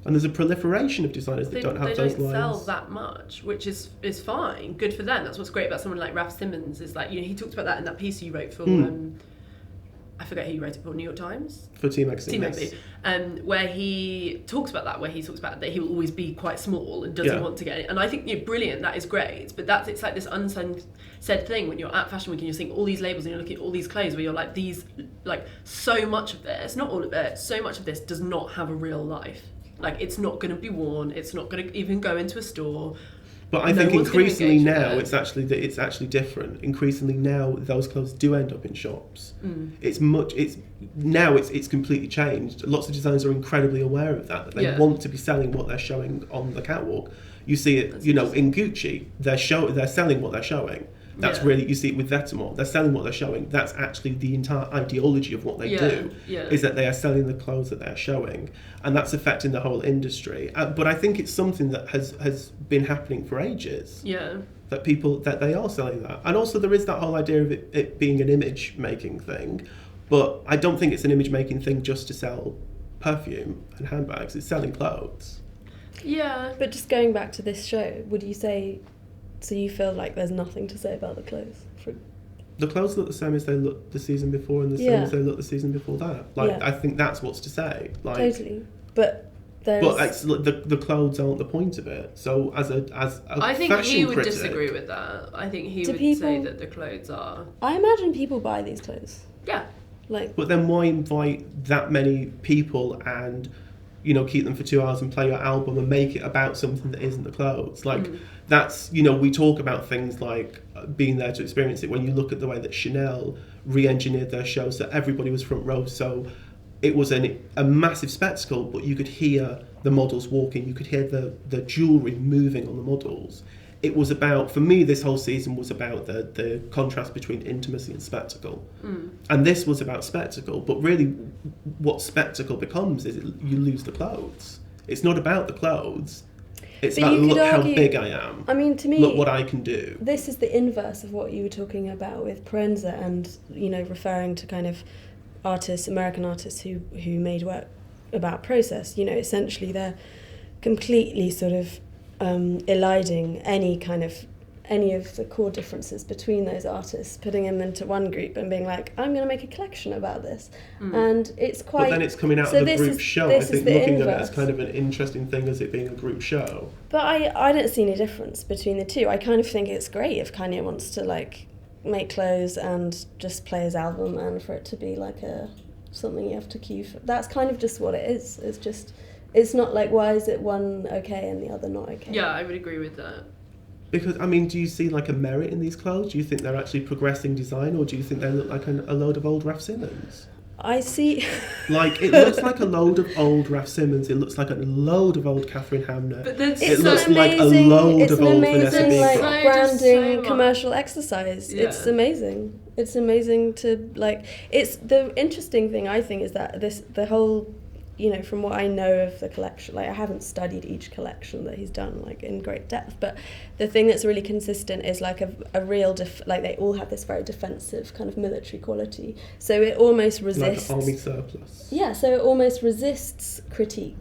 And there's a proliferation of designers that don't have those lines. They don't sell that much, which is fine. Good for them. That's what's great about someone like Raf Simons. Is like, he talked about that in that piece you wrote for, I forget who you wrote it for, New York Times? For T Magazine, where he talks about that, that he will always be quite small and doesn't want to get it. And I think, brilliant, that is great. But it's like this unsaid thing when you're at Fashion Week and you're seeing all these labels and you're looking at all these clothes where you're like, so much of this, not all of it, so much of this does not have a real life. Like, it's not going to be worn. It's not going to even go into a store. But I think increasingly now it's actually different. Increasingly now those clothes do end up in shops. It's completely changed. Lots of designers are incredibly aware of that they want to be selling what they're showing on the catwalk. You see it, in Gucci, they're selling what they're showing. That's really, you see it with Vetements, they're selling what they're showing. That's actually the entire ideology of what they do, is that they are selling the clothes that they're showing. And that's affecting the whole industry. But I think it's something that has been happening for ages. Yeah. That they are selling that. And also there is that whole idea of it being an image making thing. But I don't think it's an image making thing just to sell perfume and handbags. It's selling clothes. Yeah. But just going back to this show, would you say... So you feel like there's nothing to say about the clothes? The clothes look the same as they looked the season before and the same as they looked the season before that. I think that's what's to say. Totally. But there's... But the clothes aren't the point of it. So as a I think fashion he would critic, disagree with that. I think he would say that the clothes are... I imagine people buy these clothes. Yeah. But then why invite that many people and... keep them for 2 hours and play your album and make it about something that isn't the clothes. That's, we talk about things like being there to experience it. When you look at the way that Chanel re-engineered their show so everybody was front row, so it was a massive spectacle, but you could hear the models walking, you could hear the jewellery moving on the models. It was about, for me, this whole season was about the contrast between intimacy and spectacle. And this was about spectacle, but really what spectacle becomes is you lose the clothes. It's not about the clothes. It's about, look how big I am. I mean, to me... Look what I can do. This is the inverse of what you were talking about with Proenza and, referring to kind of artists, American artists who made work about process. Essentially they're completely sort of... eliding any of the core differences between those artists, putting them into one group and being like, I'm going to make a collection about this. And it's quite... But then it's coming out of the group show. I think looking at it as kind of an interesting thing as it being a group show. But I don't see any difference between the two. I kind of think it's great if Kanye wants to make clothes and just play his album and for it to be something you have to queue for. That's kind of just what it is. It's just... It's not like, why is it one okay and the other not okay? Yeah, I would agree with that. Because, do you see a merit in these clothes? Do you think they're actually progressing design, or do you think they look like a load of old Raf Simons? I see... It looks like a load of old Raf Simons. It looks like a load of old Catherine Hamner. But it looks like a load of old Vanessa Beagle. Branding commercial exercise. Yeah. It's amazing. It's amazing to, It's the interesting thing, I think, is that the whole... from what I know of the collection, I haven't studied each collection that he's done in great depth, but the thing that's really consistent is a real they all have this very defensive kind of military quality. So it almost resists army surplus. Yeah, so it almost resists critique.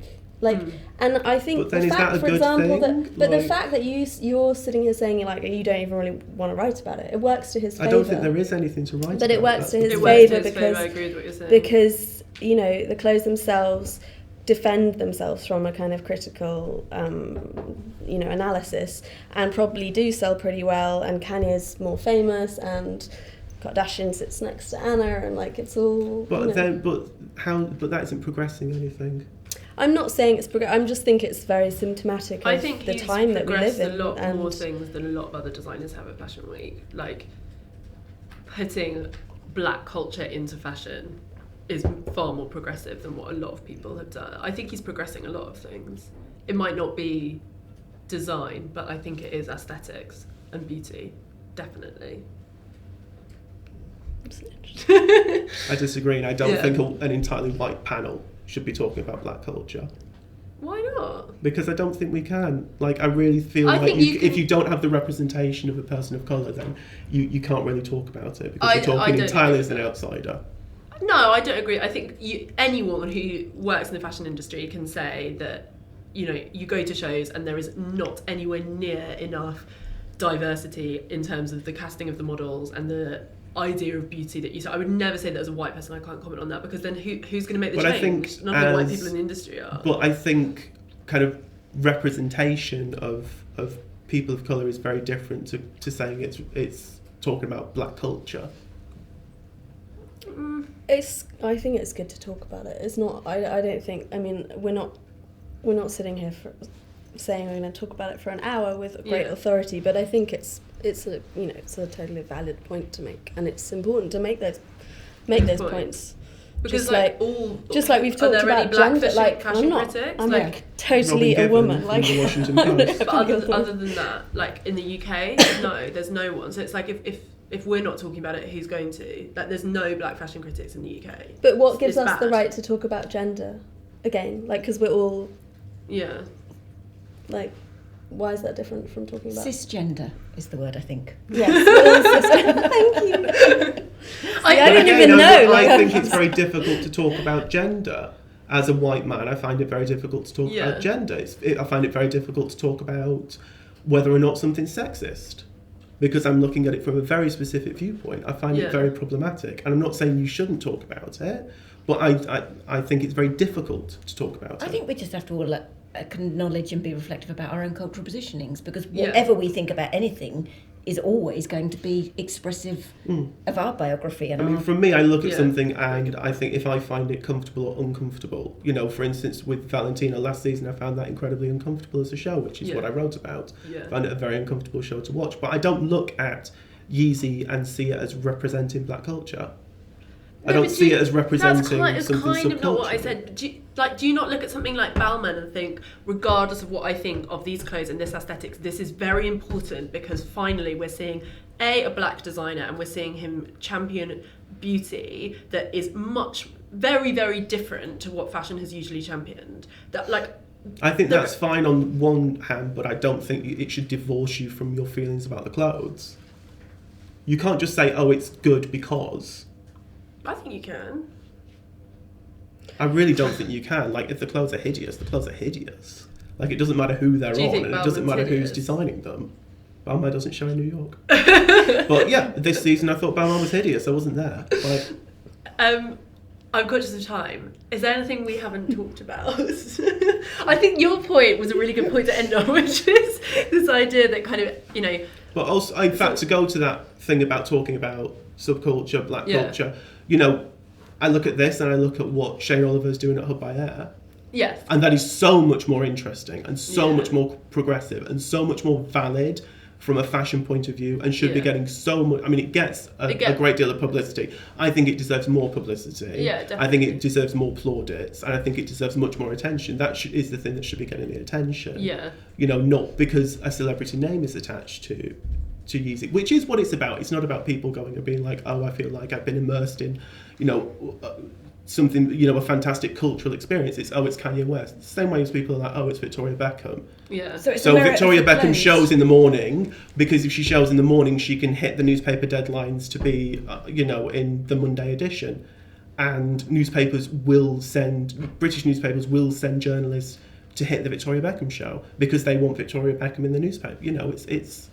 And I think the fact, for example, the fact that you're sitting here saying you don't even really want to write about it works to his favour. I don't think there is anything to write about. But it works to his favour because the clothes themselves defend themselves from a kind of critical analysis and probably do sell pretty well, and Kanye's more famous and Kardashian sits next to Anna, and like it's all. But that isn't progressing anything. I'm not saying it's I'm just think it's very symptomatic of I think the time that we live in. a lot more things than a lot of other designers have at Fashion Week. Like putting black culture into fashion is far more progressive than what a lot of people have done. I think he's progressing a lot of things. It might not be design, but I think it is aesthetics and beauty, definitely. I disagree, and I don't think an entirely white panel should be talking about black culture. Why not? Because I don't think we can. Like, I really feel if you don't have the representation of a person of colour, then you can't really talk about it, because you're talking entirely as an outsider. No, I don't agree. I think anyone who works in the fashion industry can say that, you know, you go to shows and there is not anywhere near enough diversity in terms of the casting of the models and the idea of beauty that you saw. I would never say that as a white person. I can't comment on that, because then who's going to make the change? I think none of the white people in the industry are. But I think kind of representation of people of colour is very different to saying it's talking about black culture. I think it's good to talk about it. It's not. I don't think. I mean, we're not sitting here saying we're going to talk about it for an hour with great authority. But I think it's a totally valid point to make, and it's important to make those points. Because just like we've talked about gender, like I'm like totally a woman. Like the Washington Post. But other than that, like in the UK, no, there's no one. So it's like if we're not talking about it, who's going to? Like, there's no black fashion critics in the UK. But what gives us the right to talk about gender again? Like, because we're all like, why is that different from talking about cisgender? Is the word, I think. Yes. Thank you. I don't even know. I think it's very difficult to talk about gender. As a white man, I find it very difficult to talk about gender. I find it very difficult to talk about whether or not something's sexist, because I'm looking at it from a very specific viewpoint. I find it very problematic. And I'm not saying you shouldn't talk about it, but I think it's very difficult to talk about it. I think we just have to all acknowledge and be reflective about our own cultural positionings, because whatever we think about anything is always going to be expressive of our biography. And I mean, for me, I look at something and I think if I find it comfortable or uncomfortable, you know, for instance, with Valentina last season, I found that incredibly uncomfortable as a show, which is what I wrote about. I found it a very uncomfortable show to watch. But I don't look at Yeezy and see it as representing black culture. I don't see it as representing something subcultural. That's kind of not what I said. Do you not look at something like Balmain and think, regardless of what I think of these clothes and this aesthetics, this is very important because finally we're seeing a black designer and we're seeing him champion beauty that is very, very different to what fashion has usually championed. I think that's fine on one hand, but I don't think it should divorce you from your feelings about the clothes. You can't just say, oh, it's good because... I think you can. I really don't think you can. Like, if the clothes are hideous, the clothes are hideous. Like, it doesn't matter who they're on, and it doesn't matter who's designing them. Balmain doesn't show in New York. But yeah, this season I thought Balmain was hideous. I wasn't there. Like, I'm conscious of time. Is there anything we haven't talked about? I think your point was a really good point to end on, which is this idea that kind of, you know... But also, in fact, to go to that thing about talking about subculture, black culture, you know, I look at this and I look at what Shane Oliver's doing at Hub by Air. Yes. And that is so much more interesting and so much more progressive and so much more valid from a fashion point of view, and should be getting so much... I mean, it gets a great deal of publicity. I think it deserves more publicity. Yeah, definitely. I think it deserves more plaudits, and I think it deserves much more attention. That is the thing that should be getting the attention. Yeah. You know, not because a celebrity name is attached to Yeezy, which is what it's about. It's not about people going and being like, oh, I feel like I've been immersed in, you know, something, you know, a fantastic cultural experience. It's Kanye West. The same way as people are like, oh, it's Victoria Beckham. Yeah. So Victoria Beckham shows in the morning, because if she shows in the morning, she can hit the newspaper deadlines to be, you know, in the Monday edition. And British newspapers will send journalists to hit the Victoria Beckham show because they want Victoria Beckham in the newspaper. You know, it's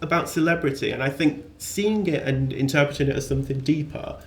about celebrity, and I think seeing it and interpreting it as something deeper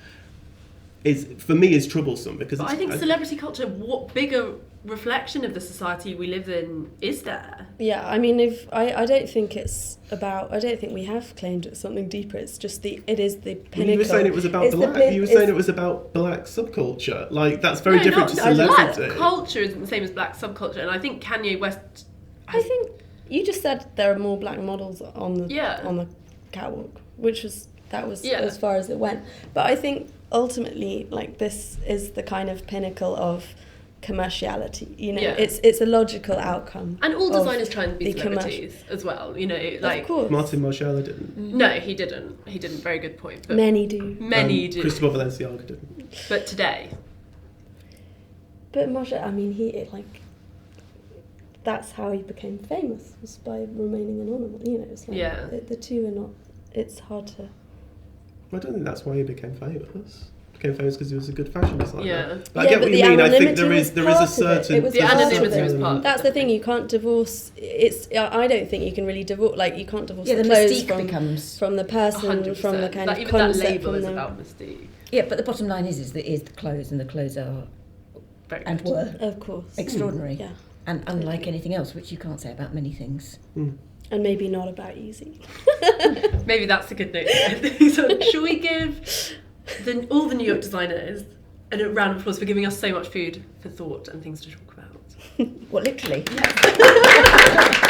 for me is troublesome because But I think celebrity culture, what bigger reflection of the society we live in is there? Yeah, I mean, I don't think it's about. I don't think we have claimed it's something deeper. It's just it is the pinnacle. You were saying it was about black. You were saying it was about black subculture. Like that's very different to celebrity. Black culture isn't the same as black subculture, and I think Kanye West. I think you just said there are more black models on the catwalk, which was as far as it went. But I think ultimately, like, this is the kind of pinnacle of commerciality, you know. It's a logical outcome, and all designers try and be celebrities as well, you know, like, of course. Martin Margiela didn't. No, he didn't, very good point, but many do. Cristobal Balenciaga didn't, but today, but Margiela, I mean, that's how he became famous, was by remaining anonymous, you know. It's like the two are not, it's hard to. I don't think that's why he became famous. Became famous because he was a good fashion designer. Yeah. But I get what you mean. I think there is a certain. The anonymity was part. That's the thing. You can't divorce. I don't think you can really divorce. Like, you can't divorce the mystique clothes becomes from the person, 100%. from the kind of even concept. That label is from about mystique. Yeah, but the bottom line is the clothes, and the clothes are Very and good. were of course extraordinary. Yeah. And unlike anything else, which you can't say about many things. And maybe not about Yeezy. Maybe that's a good note to end. So, shall we give all the New York designers a round of applause for giving us so much food for thought and things to talk about? What, literally? Yeah.